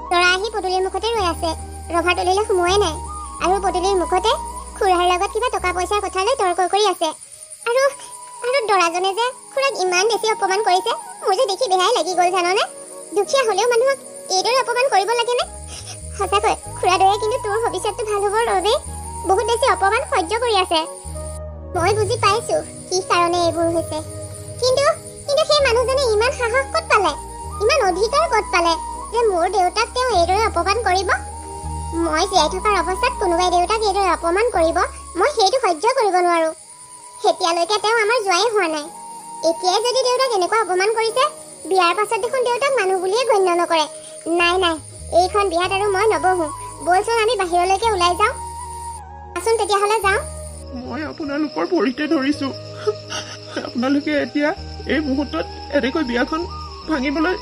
তৰা আহি পদূলিৰ মুখতে ৰৈ আছে। ৰভাতলীলৈ সোমোৱাই নাই। আৰু পদূলিৰ মুখতে খুৰাৰ লগত কিবা টকা পইচাৰ কথা লৈ তৰ্ক কৰি আছে। আৰু দৰাজনে যে খুৰাক ইমান বেছি অপমান কৰিছে, মোৰ যে দেখি বেয়াই লাগি গ'ল জাননে? দুখীয়া হ'লেও মানুহক এইদৰে অপমান কৰিব লাগেনে? সঁচাকৈ খুৰাদৰে কিন্তু তোৰ ভৱিষ্যতটো ভাল হ'বৰ বাবে বহুত বেছি অপমান সহ্য কৰি আছে। মই বুজি পাইছো কি কাৰণে এইবোৰ হৈছে। কিন্তু সেই মানুহজনে ইমান সাহস ক'ত পালে, ইমান অধিকাৰ ক'ত পালে যে মোৰ দেউতাক তেওঁ এইদৰে অপমান কৰিব? মই জীয়াই থকাৰ অৱস্থাত কোনোবাই দেউতাক এইদৰে অপমান কৰিব, মই সেইটো সহ্য কৰিব নোৱাৰো। এতিয়ালৈকে তেওঁ আমাৰ জোৱাই হোৱা নাই। এতিয়াই যদি দেউতাক এনেকুৱা অপমান কৰিছে, বিয়াৰ পাছত দেখোন দেউতাক মানুহ বুলিয়ে গণ্য নকৰে। নাই, এইখন বিয়াত আৰু মই নবহো। বলচোন আমি বাহিৰলৈকে ওলাই যাওঁ আচোন তেতিয়াহ'লে যাওঁ মই আপোনালোকৰ ভৰিতে ধৰিছো আপোনালোকে এতিয়া এই মুহূৰ্তত এনেকৈ বিয়াখন ভাঙিবলৈ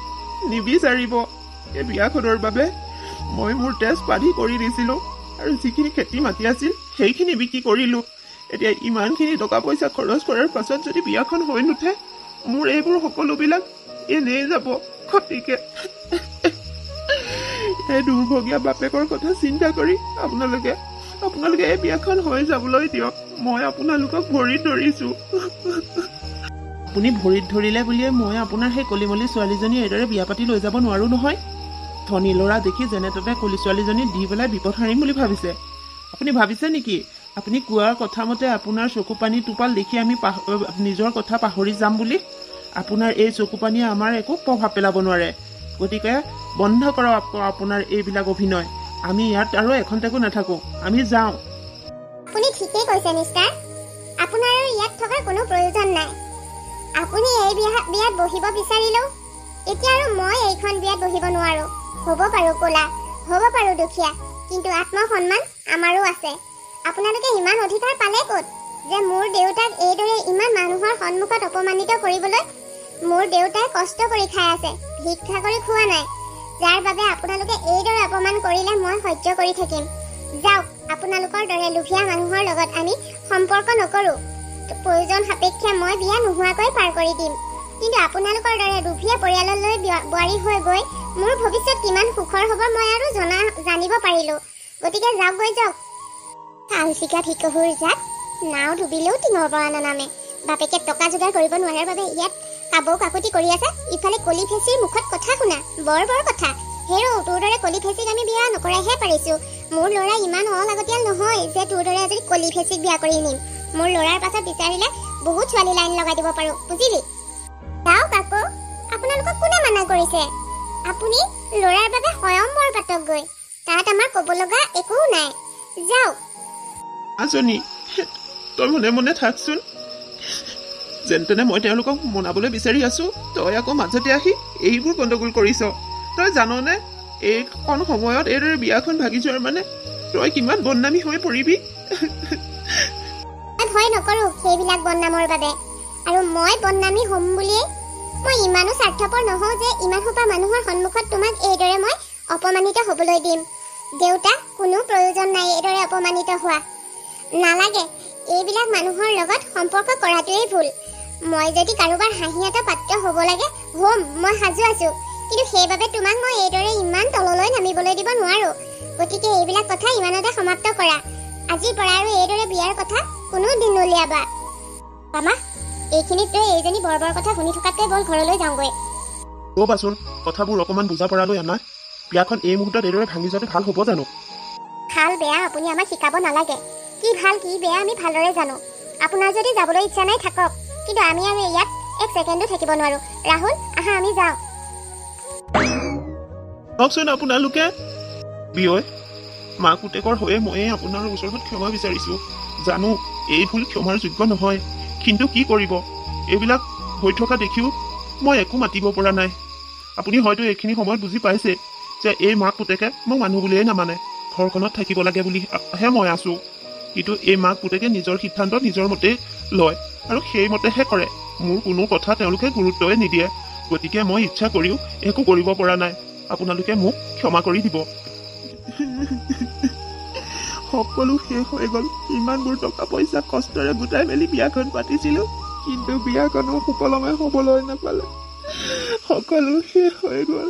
নিবিচাৰিব এই বিয়াখনৰ বাবে মই মোৰ তেজ পানী কৰি দিছিলো আৰু যিখিনি খেতি মাটি আছিল সেইখিনি বিক্ৰী কৰিলো এতিয়া ইমানখিনি টকা পইচা খৰচ কৰাৰ পাছত যদি বিয়াখন হৈ নুঠে মোৰ এইবোৰ সকলোবিলাক এনেই যাব গতিকে এই দুৰ্ভগীয়া বাপেকৰ কথা চিন্তা কৰি আপোনালোকে এই বিয়াখন হৈ যাবলৈ দিয়ক মই আপোনালোকক ভৰিত ধৰিছো আপুনি ভৰিত ধৰিলে বুলিয়ে মই আপোনাৰ সেই কলিমলি ছোৱালীজনী এইদৰে বিয়া পাতি লৈ যাব নোৱাৰো নহয় ধনী ল'ৰা দেখি যেনে তেনে কলি ছোৱালীজনী দি পেলাই বিপদ হাৰিম বুলি ভাবিছে আপুনি ভাবিছে নেকি আপুনি কোৱাৰ কথা মতে আপোনাৰ চকু পানী টোপাল দেখি আমি নিজৰ কথা পাহৰি যাম বুলি আপোনাৰ এই চকু পানীয়ে আমাৰ একো প্ৰভাৱ পেলাব নোৱাৰে গতিকে বন্ধ কৰক আপোনাৰ এইবিলাক অভিনয় আমি ইয়াত আৰু এখন্তেকো নাথাকো আমি যাওঁ আপুনি ঠিকেই কৈছে মিষ্টাৰ আপোনাৰ আৰু ইয়াত থকাৰ কোনো প্ৰয়োজন নাই আপুনি এই বিয়াত বহিব বিচাৰিলেও এতিয়া আৰু মই এইখন বিয়াত বহিব নোৱাৰো হ'ব পাৰো ক'লা হ'ব পাৰো দুখীয়া কিন্তু আত্মসন্মান আমাৰো আছে আপোনালোকে ইমান অধিকাৰ পালে ক'ত যে মোৰ দেউতাক এইদৰে ইমান মানুহৰ সন্মুখত অপমানিত কৰিবলৈ মোৰ দেউতাই কষ্ট কৰি খাই আছে ভিক্ষা কৰি খোৱা নাই যাৰ বাবে আপোনালোকে এইদৰে অপমান কৰিলে মই সহ্য কৰি থাকিম যাওক আপোনালোকৰ দৰে লোভীয়া মানুহৰ লগত আমি সম্পৰ্ক নকৰো প্ৰয়োজন সাপেক্ষে মই বিয়া নোহোৱাকৈ পাৰ কৰি দিম কিন্তু আপোনালোকৰ দৰে দুখীয়া পৰিয়াললৈ বোৱাৰী হৈ গৈ মোৰ ভৱিষ্যত কিমান সুখৰ হ'ব মই আৰু জানিব পাৰিলো গতিকে যাওক গৈ যাওক কালচিকা ভিকহুৰ জাত নাও ডুবিলেও টিঙৰ পৰা নানামে বাপেকে টকা যোগাৰ কৰিব নোৱাৰাৰ বাবে ইয়াত কাবৌ কাকুতি কৰি আছে ইফালে কলি ফেঁচিৰ মুখত কথা শুনা বৰ কথা হেৰ তোৰ দৰে কলি ফেঁচিক আমি বিয়া নকৰাইহে পাৰিছো মোৰ ল'ৰা ইমান অলাগতিয়াল নহয় যে তোৰ দৰে আজি কলি ফেঁচিক বিয়া কৰি নিম মোৰ ল'ৰাৰ পাছত বিচাৰিলে বহুত ছোৱালী লাইন লগাই দিব পাৰো বুজিলি যাও কাকু আপোনালোকক কোনে মানা কৰিছে আপুনি ল'ৰাৰ বাবে স্বয়ম্বৰ পাতক গৈ তাত আমাৰ ক'ব লগা একো নাই যাও আজনী তই মনে মনে থাকচোন যেন তেনে মই তেওঁলোকক মনাবলৈ বিচাৰি আছো তই আকৌ মাজতে আহি এইবোৰ গণ্ডগোল কৰিছ তই জাননে এইখন সময়ত এইদৰে বিয়াখন ভাগি যোৱাৰ মানে তই কিমান বদনামী হৈ পৰিবি ভয় নকৰো সেইবিলাক বদনামৰ বাবে আৰু মই বদনামী হ'ম বুলিয়ে মই ইমানো স্বাৰ্থপৰ নহওঁ যে ইমান সোপা মানুহৰ সন্মুখত তোমাক এইদৰে মই অপমানিত হ'বলৈ দিম দেউতা কোনো প্ৰয়োজন নাই এইদৰে অপমানিত হোৱা নালাগে এইবিলাক মানুহৰ লগত সম্পৰ্ক কৰাটোৱেই ভুল মই যদি কাৰোবাৰ হাঁহি এটা পাত্ৰ হ'ব লাগে হ'ম মই সাজু আছো কিন্তু সেইবাবে তোমাক মই এইদৰে ইমান তললৈ নামিবলৈ দিব নোৱাৰো গতিকে এইবিলাক কথা ইমানতে সমাপ্ত কৰা আজিৰ পৰা আৰু এইদৰে বিয়াৰ কথা কোনো দিন নলিয়াবা মামা এইখিনিত তই এইজনী বৰ কথা শুনি থকাতকৈ বল ঘৰলৈ যাওঁগৈ ৰ'বাচোন কথাবোৰ অকণমান বুজা পৰালৈ আনা বিয়াখন এই মুহূৰ্তত এইদৰে ভাঙি যোৱাটো ভাল হ'ব জানো ভাল বেয়া আপুনি আমাক শিকাব নালাগে কি ভাল কি বেয়া আমি ভালদৰে জানো আপোনাৰ যদি যাবলৈ ইচ্ছা নাই থাকক কিন্তু আমি আৰু ইয়াত এক ছেকেণ্ডো থাকিব নোৱাৰো ৰাহুল আহা আমি যাওঁ কওকচোন আপোনালোকে বিয়য় মা পুতেকৰ হৈয়ে ময়ে আপোনাৰ ওচৰত ক্ষমা বিচাৰিছো জানো এই ভুল ক্ষমাৰ যোগ্য নহয় কিন্তু কি কৰিব এইবিলাক হৈ থকা দেখিও মই একো মাতিব পৰা নাই আপুনি হয়তো এইখিনি সময়ত বুজি পাইছে যে এই মাক পুতেকে মোক মানুহ বুলিয়েই নামানে ঘৰখনত থাকিব লাগে বুলিহে মই আছো কিন্তু এই মাক পুতেকে নিজৰ সিদ্ধান্ত নিজৰ মতে লয় আৰু সেইমতেহে কৰে মোৰ কোনো কথা তেওঁলোকে গুৰুত্বই নিদিয়ে গতিকে মই ইচ্ছা কৰিও একো কৰিব পৰা নাই আপোনালোকে মোক ক্ষমা কৰি দিব সকলো শেষ হৈ গ'ল ইমানবোৰ টকা পইচা কষ্টৰে গোটাই মেলি বিয়াখন পাতিছিলো কিন্তু বিয়াখনো সুকলমে হ'বলৈ নাপালে সকলো শেষ হৈ গ'ল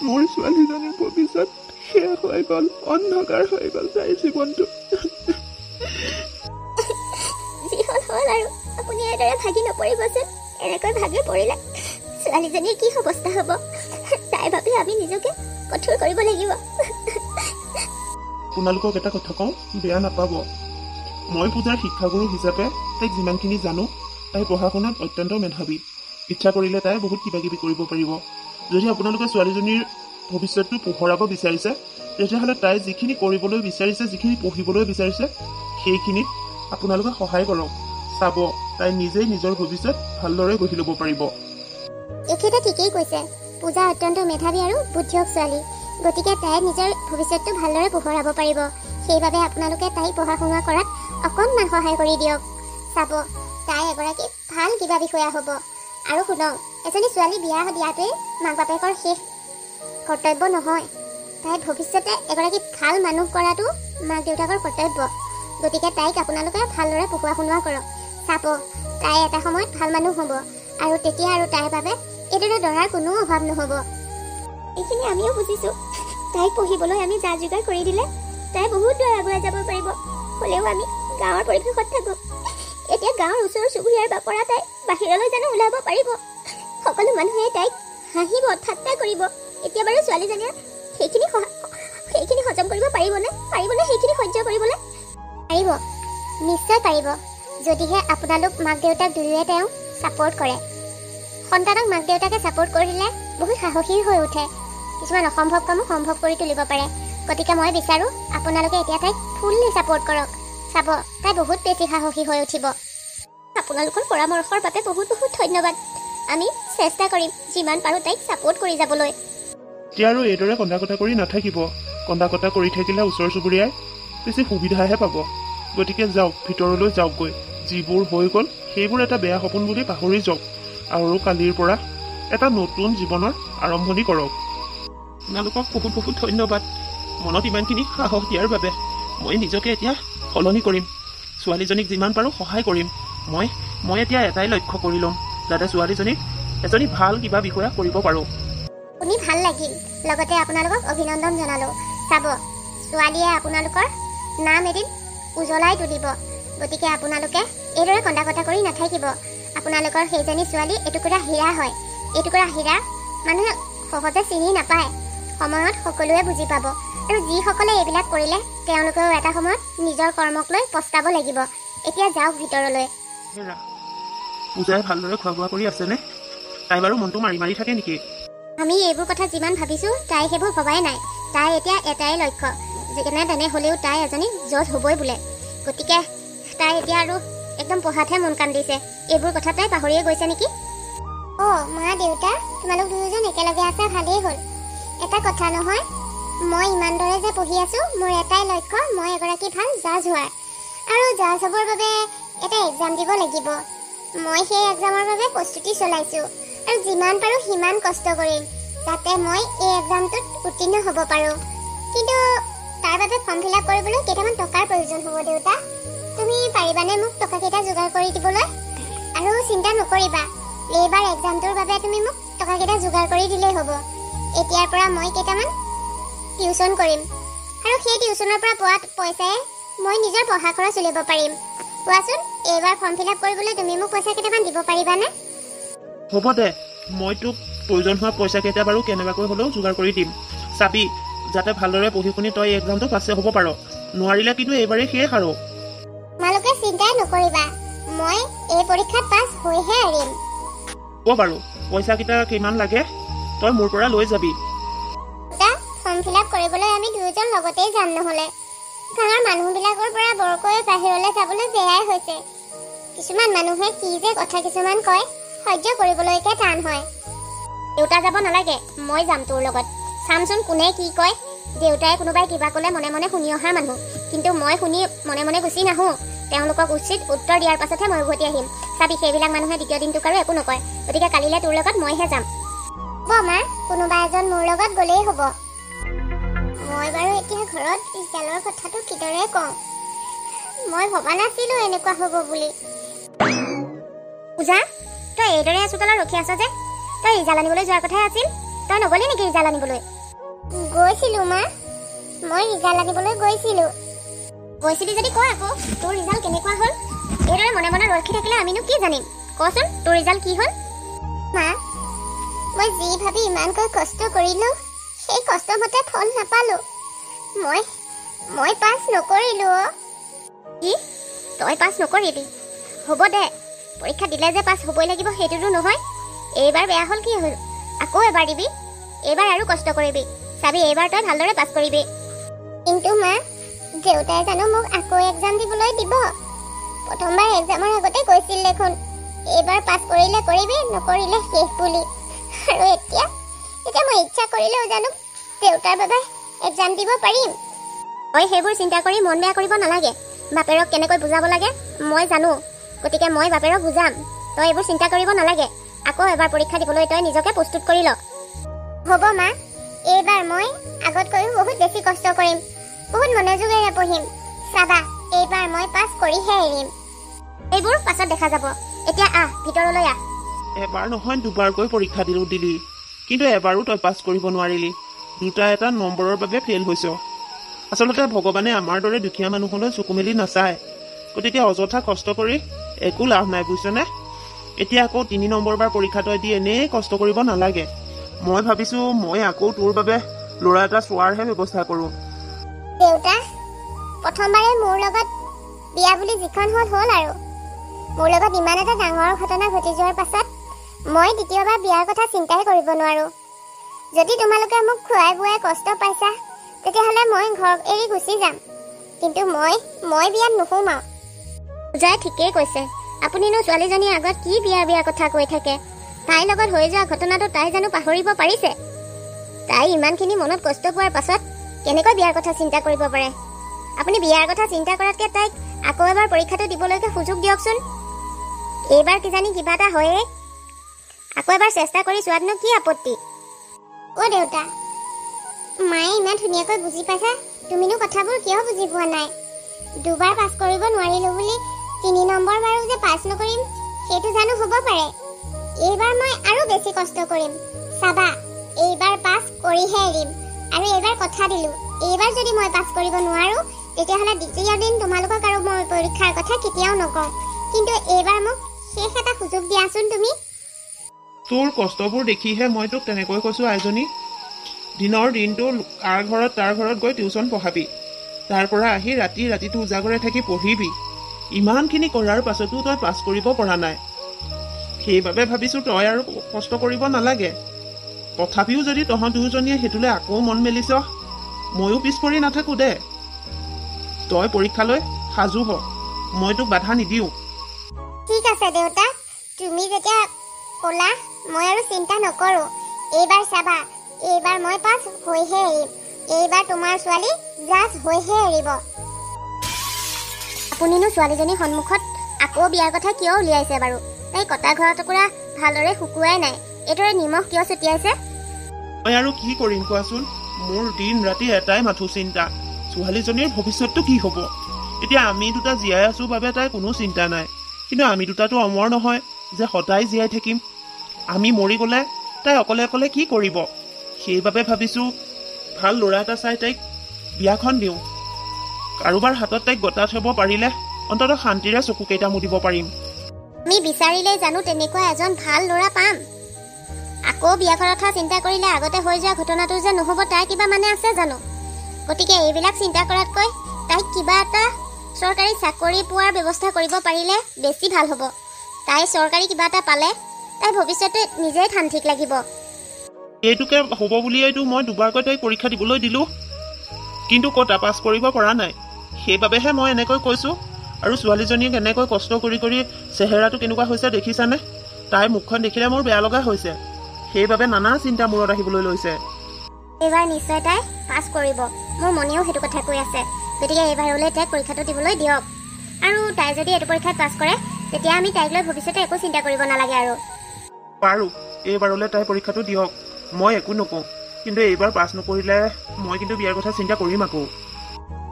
মোৰ ছোৱালীজনীৰ ভৱিষ্যত শেষ হৈ গ'ল অন্ধকাৰ হৈ গ'ল তাইৰ জীৱনটো যি হ'ল আৰু আপুনি এইদৰে ভাগি নপৰিবচোন এনেকৈ ভাগি পৰিলে ছোৱালীজনীৰ কি অৱস্থা হ'ব তাইৰ বাবে আমি নিজকে কঠোৰ কৰিব লাগিব আপোনালোকক এটা কথা কওঁ বেয়া নাপাব মই পূজাৰ শিক্ষাগুৰু হিচাপে তাইক যিমানখিনি জানো তাই পঢ়া শুনাত অত্যন্ত মেধাৱী ইচ্ছা কৰিলে তাই বহুত কিবা কিবি কৰিব পাৰিব যদি আপোনালোকে ছোৱালীজনীৰ ভৱিষ্যতটো পোহৰাব বিচাৰিছে তেতিয়াহ'লে তাই যিখিনি কৰিবলৈ বিচাৰিছে যিখিনি পঢ়িবলৈ বিচাৰিছে সেইখিনিত আপোনালোকে সহায় কৰক চাব তাই নিজেই নিজৰ ভৱিষ্যত ভালদৰে গঢ়ি ল'ব পাৰিব এখেতে ঠিকেই কৈছে পূজা অত্যন্ত মেধাৱী আৰু বুদ্ধিয়ক ছোৱালী গতিকে তাই নিজৰ ভৱিষ্যতটো ভালদৰে পোহৰাব পাৰিব। সেইবাবে আপোনালোকে তাইক পঢ়া শুনা কৰাত অকণমান সহায় কৰি দিয়ক। চাব, তাই এগৰাকী ভাল কিবা বিষয়া হ'ব। আৰু শুনক, এজনী ছোৱালী বিয়া দিয়াটোৱে মাক বাপেকৰ শেষ কৰ্তব্য নহয়। তাই ভৱিষ্যতে এগৰাকী ভাল মানুহ কৰাটো মাক দেউতাকৰ কৰ্তব্য। গতিকে তাইক আপোনালোকে ভালদৰে পঢ়ুৱা শুনোৱা কৰক। চাব, তাই এটা সময়ত ভাল মানুহ হ'ব আৰু তেতিয়া আৰু তাইৰ বাবে এইদৰে দৰাৰ কোনো অভাৱ নহ'ব। এইখিনি আমিও বুজিছোঁ। তাইক পঢ়িবলৈ আমি যা যোগাৰ কৰি দিলে তাই বহুত দূৰ আগুৱাই যাব পাৰিব। হ'লেও আমি গাঁৱৰ পৰিৱেশত থাকোঁ। এতিয়া গাঁৱৰ ওচৰ চুবুৰীয়াৰ পৰা তাই বাহিৰলৈ জানো ওলাব পাৰিব? সকলো মানুহে তাইক হাঁহিব, ঠাট্টা কৰিব। এতিয়া বাৰু ছোৱালীজনীয়ে সেইখিনি হজম কৰিব পাৰিবনে সেইখিনি সহ্য কৰিবলৈ? পাৰিব, নিশ্চয় পাৰিব, যদিহে আপোনালোক মাক দেউতাক দুয়োৱে তেওঁ ছাপোৰ্ট কৰে। সন্তানক মাক দেউতাকে ছাপোৰ্ট কৰিলে বহুত সাহসী হৈ উঠে। কিছুমান অসম্ভৱ কামো সম্ভৱ কৰি তুলিব পাৰে। গতিকে মই বিচাৰোঁ আপোনালোকে এতিয়া তাইক ফুল্লি ছাপোৰ্ট কৰক। চাব, তাই বহুত বেছি সাহসী হৈ উঠিব। আপোনালোকৰ পৰামৰ্শৰ বাবে বহুত বহুত ধন্যবাদ। আমি চেষ্টা কৰিম যিমান পাৰোঁ তাইক ছাপোৰ্ট কৰি যাবলৈ। এতিয়া আৰু এইদৰে কন্দা কটা কৰি নাথাকিব। কন্দা কটা কৰি থাকিলে ওচৰ চুবুৰীয়াই বেছি সুবিধাহে পাব। গতিকে যাওক, ভিতৰলৈ যাওকগৈ। যিবোৰ হৈ গ'ল সেইবোৰ এটা বেয়া সপোন বুলি পাহৰি যাওক আৰু কালিৰ পৰা এটা নতুন জীৱনৰ আৰম্ভণি কৰক। আপোনালোকক বহুত বহুত ধন্যবাদ মনত ইমানখিনি সাহস দিয়াৰ বাবে। মই নিজকে এতিয়া সলনি কৰিম। ছোৱালীজনীক যিমান পাৰোঁ সহায় কৰিম। মই এতিয়া এটাই লক্ষ্য কৰি ল'ম, যাতে ছোৱালীজনীক এজনী ভাল কিবা বিষয়া কৰিব পাৰোঁ। শুনি ভাল লাগিল। লগতে আপোনালোকক অভিনন্দন জনালোঁ। চাব, ছোৱালীয়ে আপোনালোকৰ নাম এদিন উজ্বলাই তুলিব। গতিকে আপোনালোকে এইদৰে কন্দা কটা কৰি নাথাকিব। আপোনালোকৰ সেইজনী ছোৱালী এটুকুৰা হীৰা হয়। এইটুকুৰা হীৰা মানুহে সহজে চিনি নাপায়। সময়ত সকলোৱে বুজি পাব। আৰু যিসকলে এইবিলাক কৰিলে তেওঁলোকেও এটা সময়ত নিজৰ কৰ্মক লৈ পস্তাব লাগিব। এতিয়া যাওক ভিতৰলৈ। পূজাই ভালদৰে খোৱা বোৱা কৰি আছেনে? তাই বাৰু মনটো মাৰি মাৰি থাকে নেকি? আমি এইবোৰ কথা যিমান ভাবিছোঁ তাই সেইবোৰ ভবাই নাই। তাই এতিয়া এটাই লক্ষ্য, যেনে তেনে হ'লেও তাই এজনী জজ হ'বই বোলে। গতিকে তাই এতিয়া আৰু একদম পঢ়াতহে মন কাণ দিছে। এইবোৰ কথা তাই পাহৰিয়ে গৈছে নেকি? মা দেউতা, তোমালোক দুয়োজন একেলগে আছা, ভালেই হ'ল। এটা কথা নহয়, মই ইমান দৰে যে পঢ়ি আছোঁ, মোৰ এটাই লক্ষ্য, মই এগৰাকী ভাল জাজ হোৱাৰ। আৰু জাজ হ'বৰ বাবে এটা এক্সাম দিব লাগিব। মই সেই এক্সামৰ বাবে প্ৰস্তুতি চলাইছোঁ আৰু যিমান পাৰোঁ সিমান কষ্ট কৰিম, যাতে মই এই এক্সামটোত উত্তীৰ্ণ হ'ব পাৰোঁ। কিন্তু তাৰ বাবে ফৰ্ম ফিল আপ কৰিবলৈ কেইটামান টকাৰ প্ৰয়োজন হ'ব। দেউতা, তুমি পাৰিবানে মোক টকাকেইটা যোগাৰ কৰি দিবলৈ? আৰু চিন্তা নকৰিবা, এইবাৰ এক্সামটোৰ বাবে তুমি মোক টকাকেইটা যোগাৰ কৰি দিলেই হ'ব। এতিয়াৰ পৰা মই কেইটামান টিউশ্যন কৰিম আৰু সেই টিউশ্যনৰ পৰা পোৱা পইচাৰে মই নিজৰ পঢ়া খৰচ উলিয়াব পাৰিম। কোৱাচোন, এইবাৰ ফৰ্ম ফিল আপ কৰিবলৈ তুমি মোক পইচা কেইটামান দিব পাৰিবানে? হ'ব দে, মই তোক প্ৰয়োজন হোৱা পইচা কেইটা বাৰু কেনেবাকৈ হ'লেও যোগাৰ কৰি দিম। চাবি, যাতে ভালদৰে পঢ়ি শুনি তই এক্সামটো পাছে হ'ব পাৰ। নোৱাৰিলে কিন্তু এইবাৰেই শেষ আৰু। তোমালোকে চিন্তাই নকৰিবা, মই এই পৰীক্ষাত পাছ হৈহে এৰিম। হ'ব বাৰু, পইচাকেইটা কিমান লাগে তই মোৰ পৰা লৈ যাবি। ফৰ্ম ফিল আপ কৰিবলৈ আমি দুয়োজন লগতেই যাম। নহ'লে গাঁৱৰ মানুহবিলাকৰ পৰা বৰকৈ বাহিৰলৈ যাবলৈ বেয়াই হৈছে। কিছুমান মানুহে কি যে কথা কিছুমান কয়, সহ্য কৰিবলৈকে টান হয়। দেউতা যাব নালাগে, মই যাম তোৰ লগত। চামচোন কোনে কি কয়। দেউতাই কোনোবাই কিবা ক'লে মনে মনে শুনি অহা মানুহ, কিন্তু মই শুনি মনে মনে গুচি নাহোঁ। তেওঁলোকক উচিত উত্তৰ দিয়াৰ পাছতহে মই উভতি আহিম। চাবি, সেইবিলাক মানুহে দ্বিতীয় দিনটোক আৰু একো নকয়। গতিকে কালিলৈ তোৰ লগত মইহে যাম। হ'ব মা, কোনোবা এজন মোৰ লগত গ'লেই হ'ব। মই বাৰু এতিয়া ঘৰত ৰিজালৰ কথাটো কিদৰে কওঁ? মই ভবা নাছিলোঁ এনেকুৱা হ'ব বুলি। পূজা, তই এইদৰে চোতালত ৰখি আছ যে? তই ৰিজাল আনিবলৈ যোৱাৰ কথাই আছিল, তই নগলি নেকি ৰিজাল আনিবলৈ? গৈছিলোঁ মা, মই ৰিজাল আনিবলৈ গৈছিলোঁ যদি ক আকৌ, তোৰ ৰিজাল্ট কেনেকুৱা হ'ল? এইদৰে মনে মনে ৰখি থাকিলে আমিনো কি জানিম? কচোন, তোৰ ৰিজাল্ট কি হ'ল? মা, মই যি ভাবি ইমানকৈ কষ্ট কৰিলোঁ, সেই কষ্টমতে ফল নাপালোঁ। মই পাছ নকৰিলোঁ। কি? তই পাছ নকৰিবি? হ'ব দে, পৰীক্ষা দিলে যে পাছ হ'বই লাগিব সেইটোতো নহয়। এইবাৰ বেয়া হ'ল কি হ'ল? আকৌ এবাৰ দিবি, এইবাৰ আৰু কষ্ট কৰিবি। চাবি, এইবাৰ তই ভালদৰে পাছ কৰিবি। কিন্তু মা, দেউতাই জানো মোক আকৌ এক্সাম দিবলৈ দিব? প্ৰথমবাৰ এক্সামৰ আগতে কৈছিল দেখোন, এইবাৰ পাছ কৰিলে কৰিবি, নকৰিলে শেষ বুলি। আৰু এতিয়া মই ইচ্ছা কৰিলেও জানো দেউতাৰ বাবে এক্সাম দিব পাৰিম। মই সেইবোৰ চিন্তা কৰি মন বেয়া কৰিব নালাগে। বাপেৰক কেনেকৈ বুজাব লাগে মই জানো, গতিকে মই বাপেৰক বুজাম। তই এইবোৰ চিন্তা কৰিব নালাগে। আকৌ এবাৰ পৰীক্ষা দিবলৈ তই নিজকে প্ৰস্তুত কৰি ল। হ'ব মা, এইবাৰ মই আগতকৈও বহুত বেছি কষ্ট কৰিম, বহুত মনোযোগেৰে পঢ়িম। চাবা, এইবাৰ মই পাছ কৰিহে এৰিম। এইবোৰ পাছত দেখা যাব। এতিয়া আহ, ভিতৰলৈ আহ। এবাৰ নহয় দুবাৰকৈ পৰীক্ষা দিলি, কিন্তু এবাৰো তই পাছ কৰিব নোৱাৰিলি। দুটা এটা নম্বৰৰ বাবে ফেইল হৈছ। আচলতে ভগৱানে আমাৰ দৰে দুখীয়া মানুহলৈ চকু মেলি নাচায়। গতিকে অযথা কষ্ট কৰি একো লাভ নাই, বুজিছনে? এতিয়া আকৌ 3 নম্বৰ বাৰ পৰীক্ষা তই দি এনেই কষ্ট কৰিব নালাগে। মই ভাবিছো মই আকৌ তোৰ বাবে ল'ৰা এটা চোৱাৰহে ব্যৱস্থা কৰো। দেউতা, প্ৰথমবাৰে মোৰ লগত বিয়া বুলি যিখন হ'ল আৰু মোৰ লগত ইমান এটা ডাঙৰ ঘটনা ঘটি যোৱাৰ পাছত মই দ্বিতীয়বাৰ বিয়াৰ কথা চিন্তাই কৰিব নোৱাৰো। যদি তোমালোকে মোক খুৱাই বুৱাই কষ্ট পাইছা, তেতিয়াহ'লে মই ঘৰ এৰি গুচি যাম, কিন্তু মই বিয়াত নোসোমাওঁ। পূজাই ঠিকেই কৈছে। আপুনিনো ছোৱালীজনীৰ আগত কি বিয়াৰ কথা কৈ থাকে? তাইৰ লগত হৈ যোৱা ঘটনাটো তাই জানো পাহৰিব পাৰিছে? তাই ইমানখিনি মনত কষ্ট পোৱাৰ পাছত কেনেকৈ বিয়াৰ কথা চিন্তা কৰিব পাৰে? আপুনি বিয়াৰ কথা চিন্তা কৰাতকৈ তাইক আকৌ এবাৰ পৰীক্ষাটো দিবলৈকে সুযোগ দিয়কচোন। এইবাৰ কিজানি কিবা এটা হয়ে। আকৌ এবাৰ চেষ্টা কৰি চোৱাতনো কি আপত্তি? অ দেউতা, মায়ে ইমান ধুনীয়াকৈ বুজি পাইছা, তুমিনো কথাবোৰ কিয় বুজি পোৱা নাই? দুবাৰ পাছ কৰিব নোৱাৰিলো বুলি 3 নম্বৰ বাৰো যে পাছ নকৰিম সেইটো জানো হ'ব পাৰে? এইবাৰ মই আৰু বেছি কষ্ট কৰিম। চাবা, এইবাৰ পাছ কৰিহে এৰিম। আৰু এইবাৰ কথা দিলো, এইবাৰ যদি মই পাছ কৰিব নোৱাৰো, তেতিয়াহ'লে দ্বিতীয় দিন তোমালোকক আৰু মই পৰীক্ষাৰ কথা কেতিয়াও নকওঁ। কিন্তু এইবাৰ মোক শেষ এটা সুযোগ দিয়াচোন তুমি। তোৰ কষ্টবোৰ দেখিহে মই তোক তেনেকৈ কৈছো আইজনী। দিনৰ দিনটো তাৰ ঘৰত গৈ টিউচন পঢ়াবি, তাৰ পৰা আহি ৰাতিটো উজাগৰে থাকি পঢ়িবি। ইমানখিনি কৰাৰ পাছতো তই পাছ কৰিব পৰা নাই। সেইবাবে ভাবিছো তই আৰু কষ্ট কৰিব নালাগে। তথাপিও যদি তহঁত দুজনীয়ে সেইটোলৈ আকৌ মন মেলিছ, ময়ো পিছ পৰি নাথাকো দে। তই পৰীক্ষালৈ সাজু হ, মই তোক বাধা নিদিওঁ। ঠিক আছে দেউতা, তুমি যেতিয়া ক'লা মই আৰু চিন্তা নকৰো। এইবাৰ চাবা, এইবাৰ মই পাছ হৈহে এৰিম। এইবাৰ তোমাৰ ছোৱালী জাজ হৈহে এৰিব। আপুনিনো ছোৱালীজনীৰ সন্মুখত আকৌ বিয়াৰ কথা কিয় উলিয়াইছে বাৰু? তাই কটা ঘৰৰ টুকুৰা ভালদৰে শুকুৱাই নাই, এইদৰে নিমখ কিয় ছটিয়াইছে? মই আৰু কি কৰিম কোৱাচোন? মোৰ দিন ৰাতি এটাই মাথো চিন্তা, ছোৱালীজনীৰ ভৱিষ্যতটো কি হ'ব। এতিয়া আমি দুটা জীয়াই আছো বাবে তাই কোনো চিন্তা নাই, কিন্তু আমি দুটাতো অমৰ নহয় যে সদায় জীয়াই থাকিম। আমি মৰি গ'লে তাই অকলে অকলে কি কৰিব? সেইবাবে ভাবিছো ভাল ল'ৰা এটা চাই তাইক বিয়াখন দিওঁ। কাৰোবাৰ হাতত তাইক গতা থ'ব পাৰিলে অন্ততঃ শান্তিৰে চকুকেইটা মুদিব পাৰিম। আমি বিচাৰিলে জানো তেনেকুৱা এজন ভাল ল'ৰা পাম? আকৌ বিয়াখনৰ কথা চিন্তা কৰিলে আগতে হৈ যোৱা ঘটনাটো যে নহ'ব তাৰ কিবা মানে আছে জানো? গতিকে এইবিলাক চিন্তা কৰাতকৈ তাইক কিবা এটা চৰকাৰী চাকৰি পোৱাৰ ব্যৱস্থা কৰিব পাৰিলে বেছি ভাল হ'ব। তাই চৰকাৰী কিবা এটা পালে তাই ভৱিষ্যতে নিজেই ঠান ঠিক লাগিব। এইটোকে হ'ব বুলিয়েইতো মই দুবাৰকৈ তাইক পৰীক্ষা দিবলৈ দিলোঁ, কিন্তু ক'তা পাছ কৰিব পৰা নাই। সেইবাবেহে মই এনেকৈ কৈছোঁ। আৰু ছোৱালীজনীক এনেকৈ কষ্ট কৰি চেহেৰাটো কেনেকুৱা হৈছে দেখিছানে? তাইৰ মুখখন দেখিলে মোৰ বেয়া লগা হৈছে। সেইবাবে নানা চিন্তা মূৰত আহিবলৈ লৈছে। এইবাৰ নিশ্চয় তাই পাছ কৰিব, মোৰ মনেও সেইটো কথা কৈ আছে। গতিকে এইবাৰলৈ তাইক পৰীক্ষাটো দিবলৈ দিয়ক। আৰু তাই যদি এইটো পৰীক্ষাত পাছ কৰে, তেতিয়া আমি তাইক লৈ ভৱিষ্যতে একো চিন্তা কৰিব নালাগে আৰু। বাৰু, এইবাৰলৈ তাই পৰীক্ষাটো দিয়ক, মই একো নকওঁ। কিন্তু এইবাৰ পাছ নকৰিলে মই কিন্তু বিয়াৰ কথা চিন্তা কৰিম আকৌ।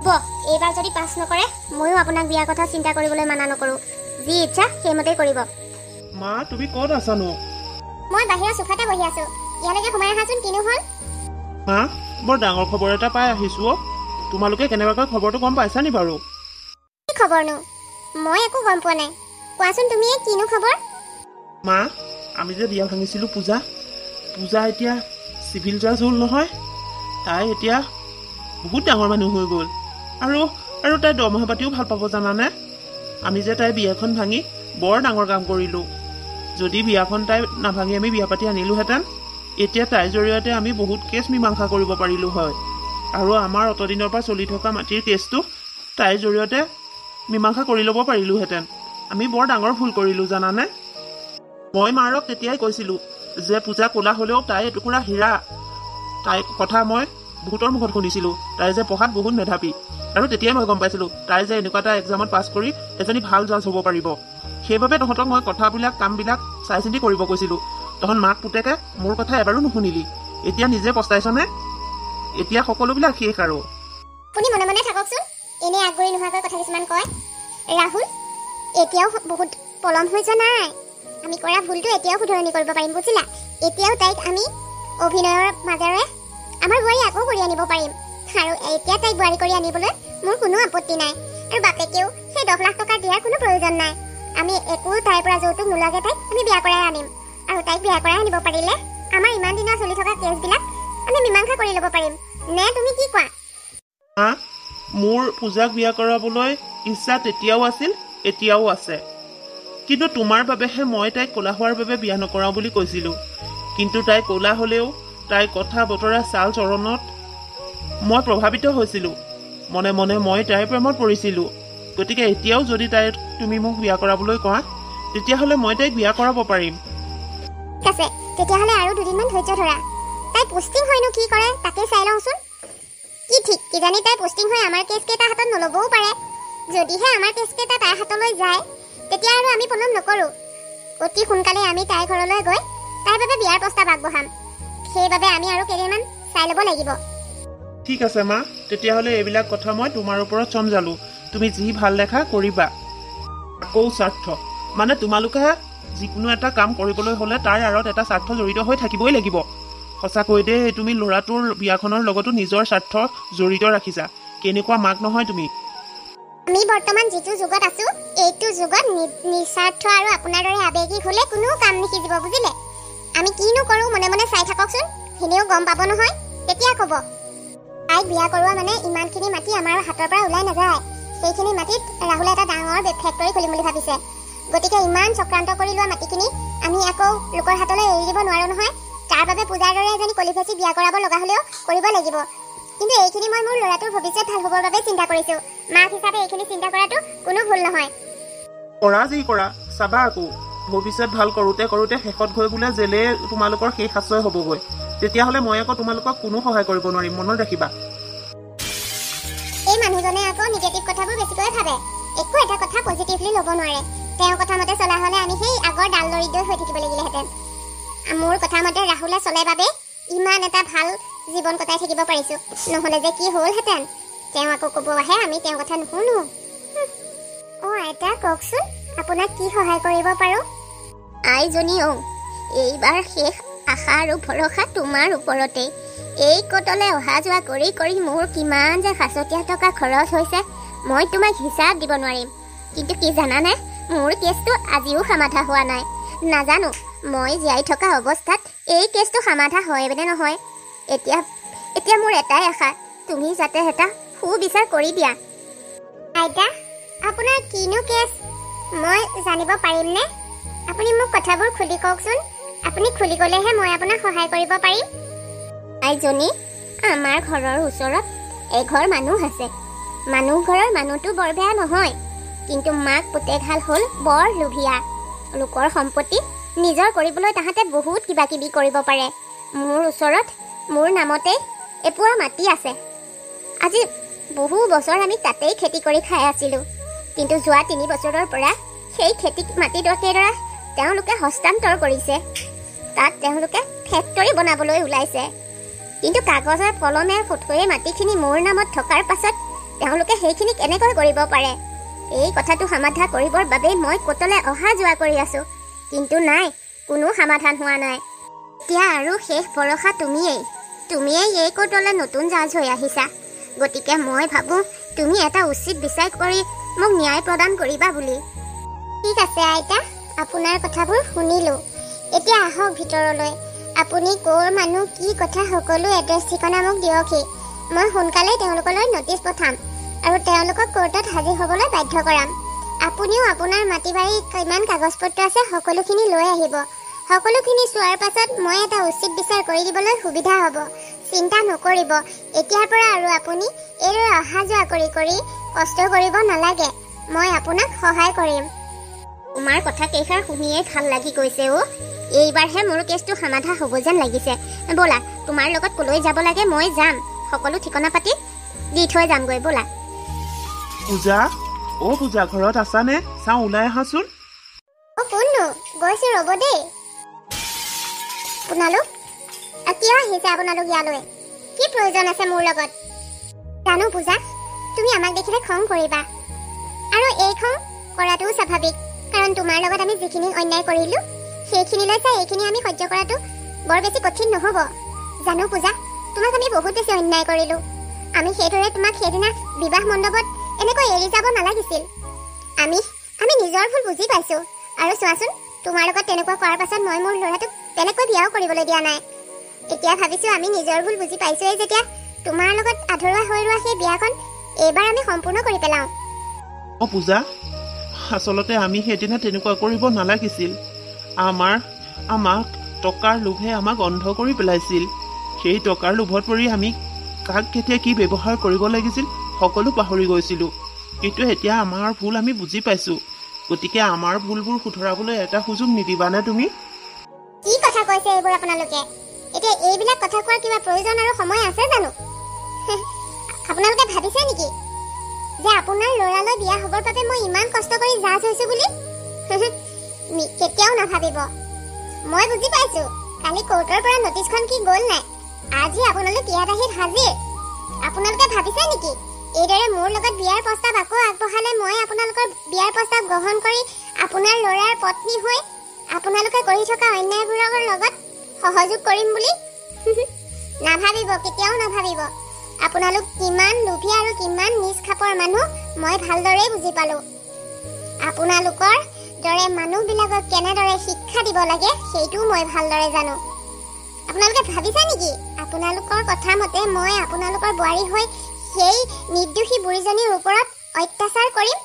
হ'ব, এইবাৰ যদি পাছ নকৰে ময়ো আপোনাক বিয়াৰ কথা চিন্তা কৰিবলৈ মানা নকৰোঁ। যি ইচ্ছা সেইমতেই কৰিব। মা, তুমি ক'ত আছানো? মই বাহিৰৰ চোফাতে বহি আছো, ইয়ালৈকে সোমাই আহাচোন। কিনো হ'ল? মা, বৰ ডাঙৰ খবৰ এটা পাই আহিছো অ'। তোমালোকে কেনেবাকৈ খবৰটো গম পাইছা নি বাৰু? কি খবৰনো? মই একো গম পোৱা নাই, কোৱাচোন তুমি কিনো খবৰ? মা, আমি যে বিয়া ভাঙিছিলো পূজা এতিয়া চিভিল জাজ হ'ল নহয়। তাই এতিয়া বহুত ডাঙৰ মানুহ হৈ গ'ল। আৰু তাই দৰমহা পাতিও ভাল পাব জানানে? আমি যে তাই বিয়াখন ভাঙি বৰ ডাঙৰ কাম কৰিলোঁ। যদি বিয়াখন তাই নাভাঙি আমি বিয়া পাতি আনিলোহেঁতেন, এতিয়া তাইৰ জৰিয়তে আমি বহুত কেছ মীমাংসা কৰিব পাৰিলোঁ হয়। আৰু আমাৰ অতদিনৰ পৰা চলি থকা মাটিৰ কেছটো তাইৰ জৰিয়তে মীমাংসা কৰি ল'ব পাৰিলোহেঁতেন। আমি বৰ ডাঙৰ ভুল কৰিলোঁ জানানে? মই মাৰক তেতিয়াই কৈছিলোঁ যে পূজা ক'লা হ'লেও তাই এটুকুৰা হীৰা। তাইৰ কথা মই বহুতৰ মুখত শুনিছিলোঁ, তাই যে পঢ়াত বহুত মেধাৱী। আৰু তেতিয়াই মই গম পাইছিলোঁ তাই যে এনেকুৱা এটা এক্সামত পাছ কৰি এজনী ভাল জাজ হ'ব পাৰিব। সেইবাবে তহঁতক মই কথাবিলাক কামবিলাক চাই চিন্তি কৰিব কৈছিলোঁ। তহঁত মাক পুতেকে মোৰ কথা এবাৰো নুশুনিলি, এতিয়া নিজে পস্তাইছনে? এতিয়া সকলোবিলাক শেষ আৰু। আপুনি মনে মনে থাককচোন, এনেই আগবাঢ়ি নোহোৱাকৈ কথা কিছুমান কয়। ৰাহুল, এতিয়াও বহুত পলম হৈ যোৱা নাই। আমি কৰা ভুলটো এতিয়াও শুধৰণি কৰিব পাৰিম, বুজিলা? এতিয়াও তাইক আমি অভিনয়ৰ মাজেৰে আমাৰ বোৱাৰী আকৌ কৰি আনিব পাৰিম। আৰু এতিয়া তাইক বোৱাৰী কৰি আনিবলৈ মোৰ কোনো আপত্তি নাই। আৰু বাপেকেও সেই 10 লাখ টকা দিয়াৰ কোনো প্ৰয়োজন নাই। আমি একো তাইৰ পৰা যৌতুক নোলোৱাকৈ তাইক আমি বিয়া কৰাই আনিম। আৰু তাইক বিয়া কৰাই আনিব পাৰিলে আমাৰ ইমান দিনৰ চলি থকা কেছবিলাক আমি মীমাংসা কৰি ল'ব পাৰিম। নে তুমি কি কোৱা? হা, মোৰ পূজাক বিয়া কৰাবলৈ ইচ্ছা তেতিয়াও আছিল, এতিয়াও আছে। কিন্তু তোমাৰ বাবেহে মই তাইক ক'লা হোৱাৰ বাবে বিয়া নকৰাওঁ বুলি কৈছিলোঁ। কিন্তু তাই ক'লা হ'লেও তাইৰ কথা বতৰা চাল চৰণত মই প্ৰভাৱিত হৈছিলোঁ। মনে মনে মই তাইৰ প্ৰেমত পৰিছিলোঁ। গতিকে এতিয়াও যদি তাইক তুমি মোক বিয়া কৰাবলৈ কোৱা, তেতিয়াহ'লে মই তাইক বিয়া কৰাব পাৰিম। ঠিক আছে, তেতিয়াহ'লে আৰু দুদিনমান ধৈৰ্য ধৰা। তাই পোষ্টিং হয়নো কি কৰে তাকে চাই লওঁচোন। কি ঠিক, কিজানি তাই পোষ্টিং হৈ আমাৰ কেছকেইটা হাতত নল'বও পাৰে। যদিহে আমাৰ কেছকেইটা তাইৰ হাতলৈ যায়, তেতিয়া আৰু আমি পলম নকৰোঁ। অতি সোনকালে আমি তাইৰ ঘৰলৈ গৈ তাইৰ বাবে বিয়াৰ প্ৰস্তাৱ আগবঢ়াম। সেইবাবে আমি আৰু কেইদিনমান চাই ল'ব লাগিব। ঠিক আছে মা, তেতিয়াহ'লে এইবিলাক কথা মই তোমাৰ ওপৰত চমজালোঁ। তুমি যি ভাল দেখা কৰিবা। আকৌ স্বাৰ্থ, মানে তোমালোকে যিকোনো এটা কাম কৰিবলৈ হ'লে তাৰ আঁৰত এটা স্বাৰ্থ জড়িত হৈ থাকিবই লাগিব। সঁচাকৈ দেই, তুমি ল'ৰাটোৰ বিয়াখনৰ লগতো নিজৰ স্বাৰ্থ জড়িত ৰাখিছা। কেনেকুৱা মাক নহয় তুমি? আমি বৰ্তমান যিটো যুগত আছো, এইটো যুগত নিস্বাৰ্থ আৰু আপোনাৰ দৰে আৱেগিক হ'লে কোনো কাম নিশিজিব, বুজিলে? আমি কিনো কৰোঁ মনে মনে চাই থাককচোন, এনেও গম পাব নহয়, তেতিয়া ক'ব। তাইক বিয়া কৰোৱা মানে ইমানখিনি মাটি আমাৰ হাতৰ পৰা ওলাই নাযায়। সেইখিনি মাটিত ৰাহুলে এটা ডাঙৰ ফেক্টৰী খুলিম বুলি ভাবিছে। গতিকে ইমান চক্ৰান্ত কৰি লোৱা মাটিখিনি আমি আকৌ লোকৰ হাতলৈ এৰি দিব নোৱাৰোঁ নহয়। তাৰ বাবে পূজাৰ দৰে এজনী কলিফেচি বিয়া কৰাব লগা হ'লেও কৰিব লাগিব। কিন্তু এইখিনি মই মোৰ ল'ৰাটোৰ ভৱিষ্যত ভাল হ'বৰ বাবে চিন্তা কৰিছোঁ। মাক হিচাপে এইখিনি চিন্তা কৰাটো কোনো ভুল নহয়। কৰা যি কৰা, চাবা আকৌ ভৱিষ্যত ভাল কৰোঁতে কৰোঁতে শেষত গৈ বোলে জেলে তোমালোকৰ শেষ আশ্ৰয় হ'বগৈ। তেতিয়াহ'লে মই আকৌ তোমালোকক কোনো সহায় কৰিব নোৱাৰিম, মনত ৰাখিবা। এই মানুহজনে আকৌ নিগেটিভ কথাবোৰ বেছিকৈ ভাবে, একো এটা কথা পজিটিভলি ল'ব নোৱাৰে। তেওঁৰ কথা মতে চলা হ'লে আমি সেই আগৰ ডাল দৰিদ্ৰ হৈ থাকিব লাগিলেহেঁতেন। মোৰ কথা মতে ৰাহুলে চলে বাবে ইমান এটা ভাল জীৱন কটাই থাকিব পাৰিছোঁ। নহ'লে যে কি হ'লহেঁতেন। তেওঁ আকৌ ক'ব আহে আমি তেওঁৰ কথা নুশুনো। অ' আইতা, কওকচোন আপোনাক কি সহায় কৰিব পাৰোঁ? আইজনী, এইবাৰ শেষ আশা আৰু ভৰসা তোমাৰ ওপৰতেই। এই কটলে অহা যোৱা কৰি কৰি মোৰ কিমান যে 500 টকা খৰচ হৈছে মই তোমাক হিচাপ দিব নোৱাৰিম। কিন্তু কি জানানে, মোৰ কেছটো আজিও সমাধা হোৱা নাই। নাজানো মই জীয়াই থকা অৱস্থাত এই কেছটো সমাধা হয় নে নহয়। এতিয়া মোৰ এটাই আশা, তুমি যাতে এটা সুবিচাৰ কৰি দিয়া। আইতা, আপোনাৰ কিনো কেছ মই জানিব পাৰিমনে? আপুনি মোক কথাবোৰ খুলি কওকচোন। আপুনি খুলি ক'লেহে মই আপোনাক সহায় কৰিব পাৰিম। আইজনী, আমাৰ ঘৰৰ ওচৰত এঘৰ মানুহ আছে। মানুহ ঘৰৰ মানুহটো বৰ বেয়া নহয়, কিন্তু মাক পুতেকহাল হ'ল বৰ লোভীয়া। লোকৰ সম্পত্তি নিজৰ কৰিবলৈ তাহাঁতে বহুত কিবা কিবি কৰিব পাৰে। মোৰ ওচৰত মোৰ নামতে এপোৱা মাটি আছে। আজি বহু বছৰ আমি তাতেই খেতি কৰি খাই আছিলোঁ। কিন্তু যোৱা 3 বছৰৰ পৰা সেই খেতি মাটিডৰা তেওঁলোকে হস্তান্তৰ কৰিছে। তাত তেওঁলোকে ফেক্টৰী বনাবলৈ ওলাইছে। কিন্তু কাগজৰ কলমে ফটকৈয়ে মাটিখিনি মোৰ নামত থকাৰ পাছত তেওঁলোকে সেইখিনি কেনেকৈ কৰিব পাৰে? এই কথাটো সমাধা কৰিবৰ বাবে মই কোৰ্টলৈ অহা যোৱা কৰি আছোঁ, কিন্তু নাই, কোনো সমাধান হোৱা নাই। এতিয়া আৰু শেষ ভৰসা তুমিয়েই এই কোৰ্টলৈ নতুন জাজ হৈ আহিছা। গতিকে মই ভাবোঁ তুমি এটা উচিত বিচাৰ কৰি মোক ন্যায় প্ৰদান কৰিবা বুলি। ঠিক আছে আইতা, আপোনাৰ কথাবোৰ শুনিলোঁ। এতিয়া আহক ভিতৰলৈ। আপুনি ক'ৰ মানুহ, কি কথা সকলো এড্ৰেছ ঠিকনা মোক দিয়কহি। মই সোনকালেই তেওঁলোকলৈ ন'টিছ পঠাম আৰু তেওঁলোকক কোৰ্টত হাজিৰ হ'বলৈ বাধ্য কৰাম। আপুনিও আপোনাৰ মাটি বাৰী কিমান কাগজ পত্ৰ আছে সকলোখিনি লৈ আহিব। সকলোখিনি চোৱাৰ পাছত মই এটা উচিত বিচাৰ কৰি দিবলৈ সুবিধা হ'ব। চিন্তা নকৰিব, এতিয়াৰ পৰা আৰু আপুনি এইদৰে অহা যোৱা কৰি কষ্ট কৰিব নালাগে। মই আপোনাক সহায় কৰিম। তোমাৰ কথা কেইষাৰ শুনিয়ে ভাল লাগি গৈছে অ'। এইবাৰহে মোৰ কেছটো সমাধা হ'ব যেন লাগিছে। ব'লা, তোমাৰ লগত কলৈ যাব লাগে মই যাম, সকলো ঠিকনা পাতি দি থৈ যামগৈ, ব'লা। পূজা, অ' পূজা, ঘৰত আছানে? চাওঁ, ওলাই আহাচোন। অ' কোননো? গৈছো ৰ'ব দেই। আপোনালোক কিয় আহিছে? আপোনালোক ইয়ালৈ কি প্ৰয়োজন আছে মোৰ লগত? জানো পূজা, তুমি আমাক দেখিলে খং কৰিবা, আৰু এই খং কৰাটোও স্বাভাৱিক, কাৰণ তোমাৰ লগত আমি যিখিনি অন্যায় কৰিলো সেইখিনিলৈ চাই এইখিনি আমি সহ্য কৰাটো বৰ বেছি কঠিন নহ'ব। জানো পূজা, তোমাক আমি বহুত বেছি অন্যায় কৰিলো। আমি সেইদৰে তোমাক সেইদিনা বিবাহ মণ্ডপত এনেকৈ এৰি যাব নালাগিছিল। আমি নিজৰ ভুল বুজি পাইছো, আৰু চোৱাচোন, তোমাৰ লগত তেনেকুৱা কৰাৰ পাছত মই মোৰ ল'ৰাটোক বেলেগকৈ বিয়াও কৰিবলৈ দিয়া নাই। এতিয়া ভাবিছো আমি নিজৰ ভুল বুজি পাইছোৱেই যেতিয়া, তোমাৰ লগত আধৰুৱা হৈ ৰোৱা সেই বিয়াখন এইবাৰ আমি সম্পূৰ্ণ কৰি পেলাওঁ। অ' পূজা, আচলতে আমি সেইদিনা তেনেকুৱা কৰিব নালাগিছিল। আমাক টকাৰ লোভে আমাক অন্ধ কৰি পেলাইছিল। সেই টকাৰ লোভত পৰি আমি কাক কেতিয়া কি ব্যৱহাৰ কৰিব লাগিছিল সকলো পাহৰি গৈছিলোঁ। কিন্তু এতিয়া আমাৰ ভুল আমি বুজি পাইছোঁ, গতিকে আমাৰ ভুলবোৰ শুধৰাবলৈ এটা সুযোগ নিদিবানে তুমি? কি কথা কৈছে এইবোৰ আপোনালোকে? এতিয়া এইবিলাক কথা কোৱাৰ কিবা প্ৰয়োজন আৰু সময় আছে জানো? আপোনালোকে ভাবিছে নেকি যে আপোনাৰ ল'ৰালৈ বিয়া হ'বৰ বাবে মই ইমান কষ্ট কৰি জাজ হৈছো বুলি? কেতিয়াও নাভাবিব। মই বুজি পাইছো কালি কোৰ্টৰ পৰা নটিচখন কি গ'ল নাই, আজি আপোনালোক ইয়াত আহি হাজিৰ। আপোনালোকে ভাবিছে নেকি এইদৰে মোৰ লগত বিয়াৰ প্ৰস্তাৱ আকৌ আগবঢ়ালে মই আপোনালোকৰ বিয়াৰ প্ৰস্তাৱ গ্ৰহণ কৰি আপোনাৰ ল'ৰাৰ পত্নী হৈ আপোনালোকে কৰি থকা অন্যায়বোৰৰ লগত সহযোগ কৰিম বুলি? নাভাবিব, কেতিয়াও নাভাবিব। আপোনালোক কিমান লোভী আৰু কিমান নিষ্খাপৰ মানুহ মই ভালদৰে বুজি পালো। আপোনালোকৰ দৰে মানুহবিলাকক কেনেদৰে শিক্ষা দিব লাগে সেইটোও মই ভালদৰে জানো। আপোনালোকে ভাবিছে নেকি আপোনালোকৰ কথা মতে মই আপোনালোকৰ বোৱাৰী হৈ সেই নিৰ্দোষী বুঢ়ীজনীৰ ওপৰত অত্যাচাৰ কৰিম,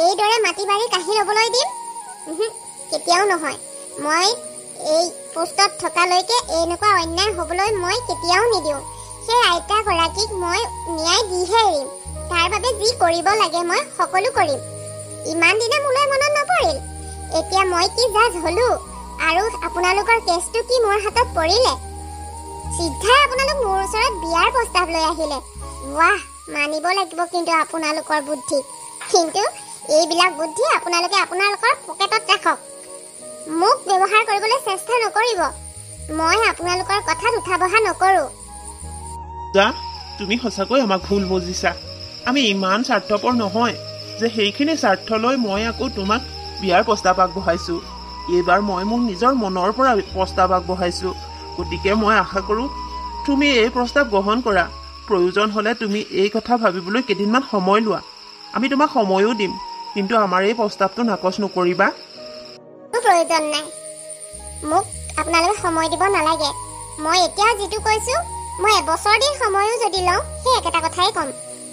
এইদৰে মাটি বাৰী কাঢ়ি ল'বলৈ দিম? কেতিয়াও নহয়। মই এই পোষ্টত থকালৈকে এনেকুৱা অন্যায় হ'বলৈ মই কেতিয়াও নিদিওঁ। সেই আইতাগৰাকীক মই ন্যায় দিহে এৰিম। তাৰ বাবে যি কৰিব লাগে মই সকলো কৰিম। ইমান দিনে মোলৈ মনত নপৰিল, এতিয়া মই কি জাজ হলো আৰু আপোনালোকৰ কেছটো কি মোৰ হাতত পৰিলে? চিধাই আপোনালোক মোৰ ওচৰত বিয়াৰ প্ৰস্তাৱ লৈ আহিলে। ৱাহ, মানিব লাগিব কিন্তু আপোনালোকৰ বুদ্ধি। কিন্তু এইবিলাক বুদ্ধি আপোনালোকে আপোনালোকৰ পকেটত ৰাখক। মোক ব্যৱহাৰ কৰিবলৈ চেষ্টা নকৰিব। মই আপোনালোকৰ কথাত উঠা বহা নকৰো। যা, তুমি সঁচাকৈ আমাক ভুল বুজিছা। আমি ইমান স্বাৰ্থপৰ নহয় যে সেইখিনি স্বাৰ্থ লৈ মই আকৌ তোমাক বিয়াৰ প্ৰস্তাৱ আগবঢ়াইছোঁ। এইবাৰ মই মোৰ নিজৰ মনৰ পৰা প্ৰস্তাৱ আগবঢ়াইছোঁ, গতিকে মই আশা কৰোঁ তুমি এই প্ৰস্তাৱ গ্ৰহণ কৰা। প্ৰয়োজন হ'লে তুমি এই কথা ভাবিবলৈ কেইদিনমান সময় লোৱা, আমি তোমাক সময়ো দিম, কিন্তু আমাৰ এই প্ৰস্তাৱটো নাকচ নকৰিবা। প্ৰয়োজন নাই, মোক আপোনালোকে সময় দিব নালাগে। মই এতিয়া যিটো কৈছো, মই এবছৰ দিন সময়ো যদি লওঁ সেই একেটা কথাই ক'ম।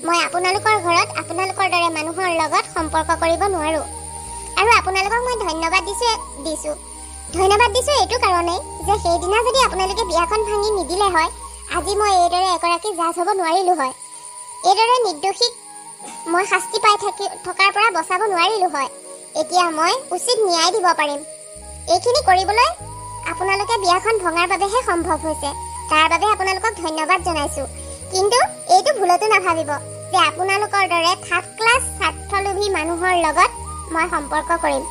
মই আপোনালোকৰ ঘৰত আপোনালোকৰ দৰে মানুহৰ লগত সম্পৰ্ক কৰিব নোৱাৰো। আৰু আপোনালোকক মই ধন্যবাদ দিছো এইটো কাৰণেই যে সেইদিনা যদি আপোনালোকে বিয়াখন ভাঙি নিদিলে হয়, আজি মই এইদৰে এগৰাকী জাজ হ'ব নোৱাৰিলো হয়। এইদৰে নিৰ্দোষীক মই শাস্তি পাই থকাৰ পৰা বচাব নোৱাৰিলো হয়। এতিয়া মই উচিত ন্যায় দিব পাৰিম। এইখিনি কৰিবলৈ আপোনালোকে বিয়াখন ভঙাৰ বাবেহে সম্ভৱ হৈছে, তাৰ বাবে আপোনালোকক ধন্যবাদ জনাইছো। কিন্তু এইটো ভুলতো নাভাবিব যে আপোনালোকৰ দৰে থাৰ্ড ক্লাছ স্বাৰ্থলোভী মানুহৰ লগত মই সম্পৰ্ক কৰিম।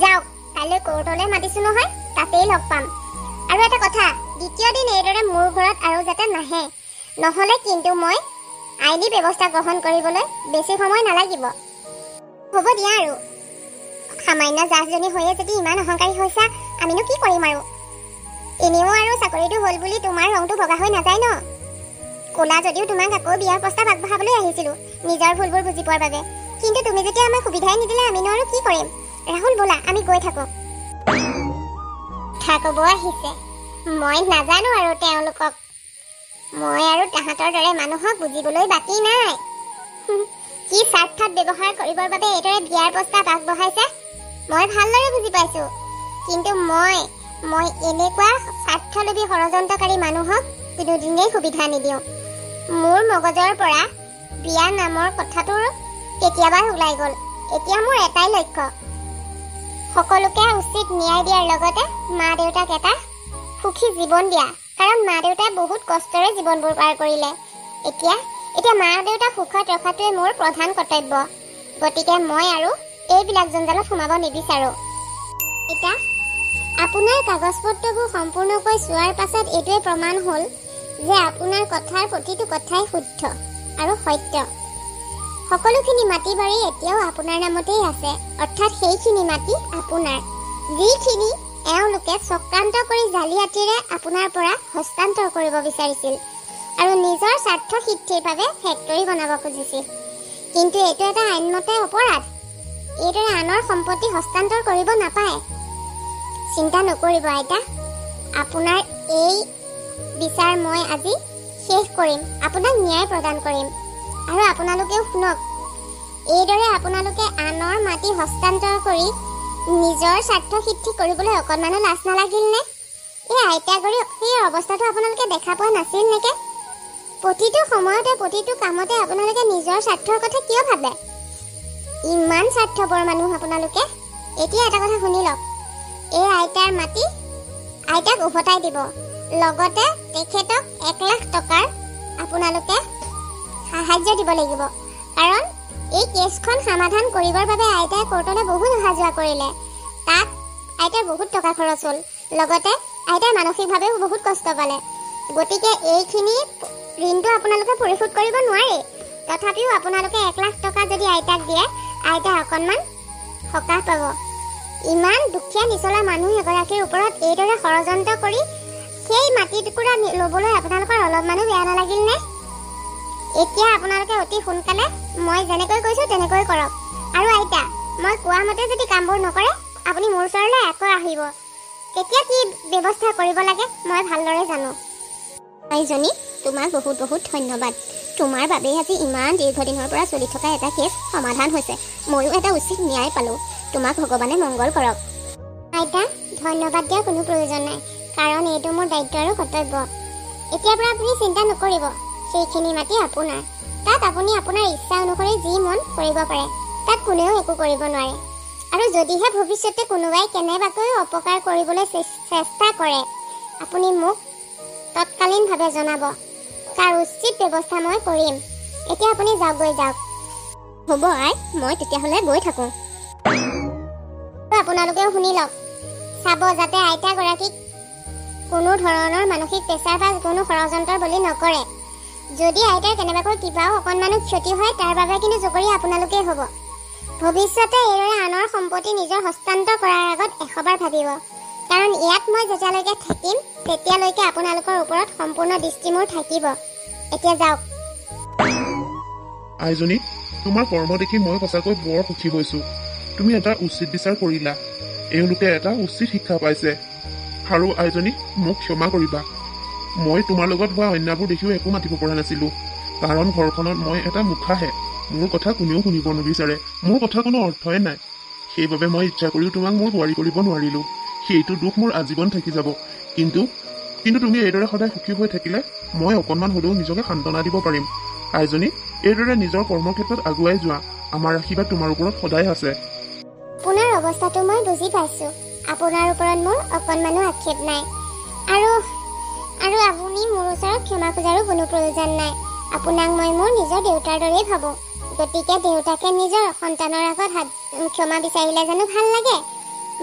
যাওক, কাইলৈ কোৰ্টলৈ মাতিছো নহয়, তাতেই লগ পাম। আৰু এটা কথা, দ্বিতীয় দিন এইদৰে মোৰ ঘৰত আৰু যাতে নাহে, নহ'লে কিন্তু মই আইনী ব্যৱস্থা গ্ৰহণ কৰিবলৈ বেছি সময় নালাগিব। হ'ব দিয়া, আৰু সামান্য জাজজনী হৈয়ে যদি ইমান অহংকাৰী হৈছা, আমিনো কি কৰিম আৰু? এনেও আৰু চাকৰিটো হ'ল বুলি তোমাৰ ৰংটো ভগা হৈ নাযায় ন। ক'লা যদিও তোমাক আকৌ বিয়াৰ প্ৰস্তাৱ আগবঢ়াবলৈ আহিছিলো নিজৰ ভুলবোৰ বুজি পোৱাৰ বাবে, কিন্তু তুমি যেতিয়া আমাক সুবিধাই নিদিলে আমিনো আৰু কি কৰিম? ৰাহুল, ব'লা আমি গৈ থাকো। কথা ক'ব আহিছে, মই নাজানো আৰু তেওঁলোকক। মই আৰু তাহাঁতৰ দৰে মানুহক বুজিবলৈ বাকী নাই। কি স্বাৰ্থত ব্যৱহাৰ কৰিবৰ বাবে এইদৰে বিয়াৰ প্ৰস্তাৱ আগবঢ়াইছে মই ভালদৰে বুজি পাইছো, কিন্তু মই এনেকুৱা স্বাৰ্থলোভী ষড়যন্ত্ৰকাৰী মানুহক কোনোদিনেই সুবিধা নিদিওঁ। মোৰ মগজৰ পৰা বিয়া নামৰ কথাটো কেতিয়াবা ওলাই গ'ল। এতিয়া মোৰ এটাই লক্ষ্য, সকলোকে উচিত ন্যায় দিয়াৰ লগতে মা দেউতাক এটা সুখী জীৱন দিয়া, কাৰণ মা দেউতাই বহুত কষ্টৰে জীৱনবোৰ পাৰ কৰিলে। এতিয়া মা দেউতাক সুখত ৰখাটোৱে মোৰ প্ৰধান কৰ্তব্য। গতিকে মই আৰু এইবিলাক জঞ্জালত সোমাব নিবিচাৰো। এতিয়া আপোনাৰ কাগজ পত্ৰবোৰ সম্পূৰ্ণকৈ চোৱাৰ পাছত এইটোৱে প্ৰমাণ হ'ল যে আপোনাৰ কথাৰ প্ৰতিটো কথাই শুদ্ধ আৰু সত্য। সকলোখিনি মাটি বাৰী এতিয়াও আপোনাৰ নামতেই আছে, অৰ্থাৎ সেইখিনি মাটি আপোনাৰ, যিখিনি এওঁলোকে চক্ৰান্ত কৰি জালিয়াতিৰে আপোনাৰ পৰা হস্তান্তৰ কৰিব বিচাৰিছিল আৰু নিজৰ স্বাৰ্থ সিদ্ধিৰ বাবে ফেক্টৰী বনাব খুজিছিল। কিন্তু এইটো এটা আইনমতে অপৰাধ। এইদৰে আনৰ সম্পত্তি হস্তান্তৰ কৰিব নাপায়। চিন্তা নকৰিব আইতা, আপোনাৰ এই বিচাৰ মই আজি শেষ কৰিম, আপোনাক ন্যায় প্ৰদান কৰিম। আৰু আপোনালোকেও শুনক, এইদৰে আপোনালোকে আনৰ মাটি হস্তান্তৰ কৰি নিজৰ স্বাৰ্থ সিদ্ধি কৰিবলৈ অকণমানো লাজ নালাগিল নে? এই আইতাগৰি সেই অৱস্থাটো আপোনালোকে দেখা পোৱা নাছিল নেকি? প্ৰতিটো সময়তে প্ৰতিটো কামতে আপোনালোকে নিজৰ স্বাৰ্থৰ কথা কিয় ভাবে? ইমান স্বাৰ্থপৰ মানুহ আপোনালোকে। এতিয়া এটা কথা শুনি লওক, এই আইতাৰ মাটি আইতাক উভতাই দিব, লগতে তেখেতক 1 লাখ টকাৰ আপোনালোকে সাহায্য দিব লাগিব। কাৰণ এই কেছখন সমাধান কৰিবৰ বাবে আইতাই কোৰ্টলৈ বহুত অহা যোৱা কৰিলে। তাত আইতাৰ বহুত টকা খৰচ হ'ল, লগতে আইতাই মানসিকভাৱেও বহুত কষ্ট পালে। গতিকে এইখিনি ঋণটো আপোনালোকে পৰিশোধ কৰিব নোৱাৰে। তথাপিও আপোনালোকে 1 লাখ টকা যদি আইতাক দিয়ে, আইতাই অকণমান সকাহ পাব। ইমান দুখীয়া নিচলা মানুহ এগৰাকীৰ ওপৰত এইদৰে ষড়যন্ত্ৰ কৰি সেই মাটি টুকুৰা ল'বলৈ আপোনালোকৰ অলপমানো বেয়া নালাগিল নে? এতিয়া আপোনালোকে অতি সোনকালে মই যেনেকৈ কৈছোঁ তেনেকৈ কৰক। আৰু আইতা, মই কোৱা মতে যদি কামবোৰ নকৰে আপুনি মোৰ ওচৰলৈ আকৌ আহিব। তেতিয়া কি ব্যৱস্থা কৰিব লাগে মই ভালদৰে জানো। আইজনী, তোমাক বহুত বহুত ধন্যবাদ। তোমাৰ বাবেই আজি ইমান দীৰ্ঘদিনৰ পৰা চলি থকা এটা কেছ সমাধান হৈছে। ময়ো এটা উচিত ন্যায় পালোঁ। তোমাক ভগৱানে মংগল কৰক। আইতা, ধন্যবাদ দিয়াৰ কোনো প্ৰয়োজন নাই, কাৰণ এইটো মোৰ দায়িত্ব আৰু কৰ্তব্য। এতিয়াৰ পৰা আপুনি চিন্তা নকৰিব, সেইখিনি মাটি আপোনাৰ। তাত আপুনি আপোনাৰ ইচ্ছা অনুসৰি যি মন কৰিব পাৰে, তাত কোনেও একো কৰিব নোৱাৰে। আৰু যদিহে ভৱিষ্যতে কোনোবাই কেনেবাকৈ অপকাৰ কৰিবলৈ চেষ্টা কৰে, আপুনি মোক তৎকালীনভাৱে জনাব। তাৰ উচিত ব্যৱস্থা মই কৰিম। এতিয়া আপুনি যাওক। হ'ব আই, মই তেতিয়াহ'লে গৈ থাকোঁ। আপোনালোকেও শুনি লওক, চাব যাতে আইতাগৰাকীক কোনো ধৰণৰ মানসিক প্ৰেছাৰ বা কোনো ষড়যন্ত্ৰৰ বলি নকৰে। যদি আইতাৰ কেনেবাকৈ কিবাও অকণমানো ক্ষতি হয়, তাৰ বাবে কিন্তু জগৰীয়া আপোনালোকেই হ'ব। ভৱিষ্যতে এইদৰে আনৰ সম্পত্তি নিজৰ হস্তান্তৰ কৰাৰ আগত 100 বাৰ ভাবিব, কাৰণ ইয়াত মই যেতিয়ালৈকে থাকিম তেতিয়ালৈকে আপোনালোকৰ ওপৰত সম্পূৰ্ণ দৃষ্টি মোৰ থাকিব। এতিয়া যাওক। আইজনী, তোমাৰ কৰ্ম দেখি মই সঁচাকৈ বৰ সুখী হৈছোঁ। তুমি এটা উচিত বিচাৰ কৰিলা, এওঁলোকে এটা উচিত শিক্ষা পাইছে। আৰু আইজনী, মোক ক্ষমা কৰিবা। মই তোমাৰ লগত হোৱা অন্যায়বোৰ দেখিও একো মাতিব পৰা নাছিলোঁ, কাৰণ ঘৰখনত মই এটা মুখাহে। মোৰ কথা কোনেও শুনিব নিবিচাৰে, মোৰ কথা কোনো অৰ্থই নাই। সেইবাবে মই ইচ্ছা কৰিও তোমাক মোৰ বোৱাৰী কৰিব নোৱাৰিলোঁ। সেইটো দুখ মোৰ আজীৱন থাকি যাব। কিন্তু তুমি এইদৰে সদায় সুখী হৈ থাকিলে মই অকণমান হ'লেও নিজকে সান্তনা দিব পাৰিম। আইজনী, এইদৰে নিজৰ কৰ্মক্ষেত্ৰত আগুৱাই যোৱা। আমাৰ আশীৰ্বাদ তোমাৰ ওপৰত সদায় আছে। আপোনাৰ অৱস্থাটো মই বুজি পাইছোঁ। আপোনাৰ ওপৰত মোৰ অকণমানো আক্ষেপ নাই। আৰু আপুনি মোৰ ওচৰত ক্ষমা খোজাৰো কোনো প্ৰয়োজন নাই। আপোনাক মই মোৰ নিজৰ দেউতাৰ দৰেই ভাবোঁ। গতিকে দেউতাকে নিজৰ সন্তানৰ আগত ক্ষমা বিচাৰিলে জানো ভাল লাগে?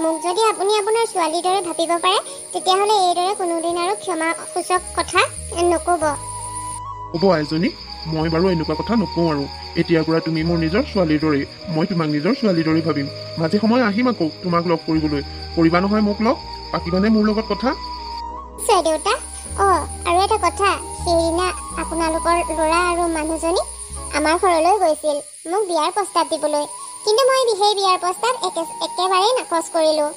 মোক যদি আপুনি আপোনাৰ ছোৱালীৰ দৰে ভাবিব পাৰে, তেতিয়াহ'লে এইদৰে কোনোদিন আৰু ক্ষমাসূচক কথা নক'ব। হ'ব আইজনী, মই বাৰু এনেকুৱা কথা নকওঁ আৰু। এতিয়াৰ পৰা তুমি মোৰ নিজৰ ছোৱালীৰ দৰেই, মই তোমাক নিজৰ ছোৱালীৰ দৰেই ভাবিম। মাজে সময়ে আহিম আকৌ তোমাক লগ কৰিবলৈ। কৰিবা নহয় মোক লগ? পাতিবানে মোৰ লগত কথা? নিশ্চয় দেউতা। আৰু এটা কথা, সেইদিনা আপোনালোকৰ ল'ৰা আৰু মানুহজনী আমাৰ ঘৰলৈ গৈছিল মোক বিয়াৰ প্ৰস্তাৱ দিবলৈ, কিন্তু মই সেই বিয়াৰ প্ৰস্তাৱ একেবাৰেই নাকচ কৰিলোঁ।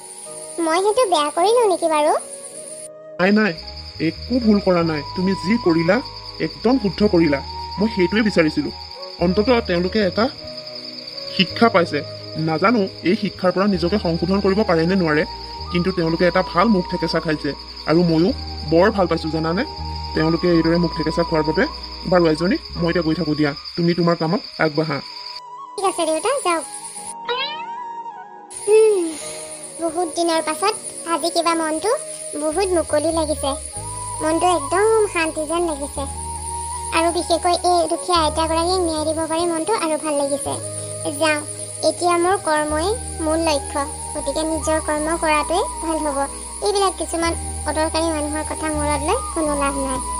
মই সেইটো বেয়া কৰিলোঁ নেকি বাৰু? নাই, একো ভুল কৰা নাই। তুমি যি কৰিলা একদম শুদ্ধ কৰিলা। মই সেইটোৱে বিচাৰিছিলোঁ। অন্ততঃ তেওঁলোকে এটা শিক্ষা পাইছে। নাজানো এই শিক্ষাৰ পৰা নিজকে সংশোধন কৰিব পাৰে নে নোৱাৰে, কিন্তু তেওঁলোকে এটা ভাল মুখ থেকেচা খাইছে। আৰু ময়ো বৰ ভাল পাইছোঁ জানানে, তেওঁলোকে এইদৰে মুখ থেকেচা খোৱাৰ বাবে। বাৰু আইজনী, মই এতিয়া গৈ থাকোঁ দিয়া। তুমি তোমাৰ কামত আগবাঢ়া। ঠিক আছে দেউতা, যাওক। বহুত দিনৰ পাছত আজি কিবা মনটো বহুত মুকলি লাগিছে। মনটো একদম শান্তি যেন লাগিছে। আৰু বিশেষকৈ এই দুখীয়া আইতাগৰাকীক ন্যায় দিব পাৰি মনটো আৰু ভাল লাগিছে। যাওঁ, এতিয়া মোৰ কৰ্মই মূল লক্ষ্য, গতিকে নিজৰ কৰ্ম কৰাটোৱে ভাল হ'ব। এইবিলাক কিছুমান অদৰকাৰী মানুহৰ কথা মূৰত লৈ কোনো লাভ নাই।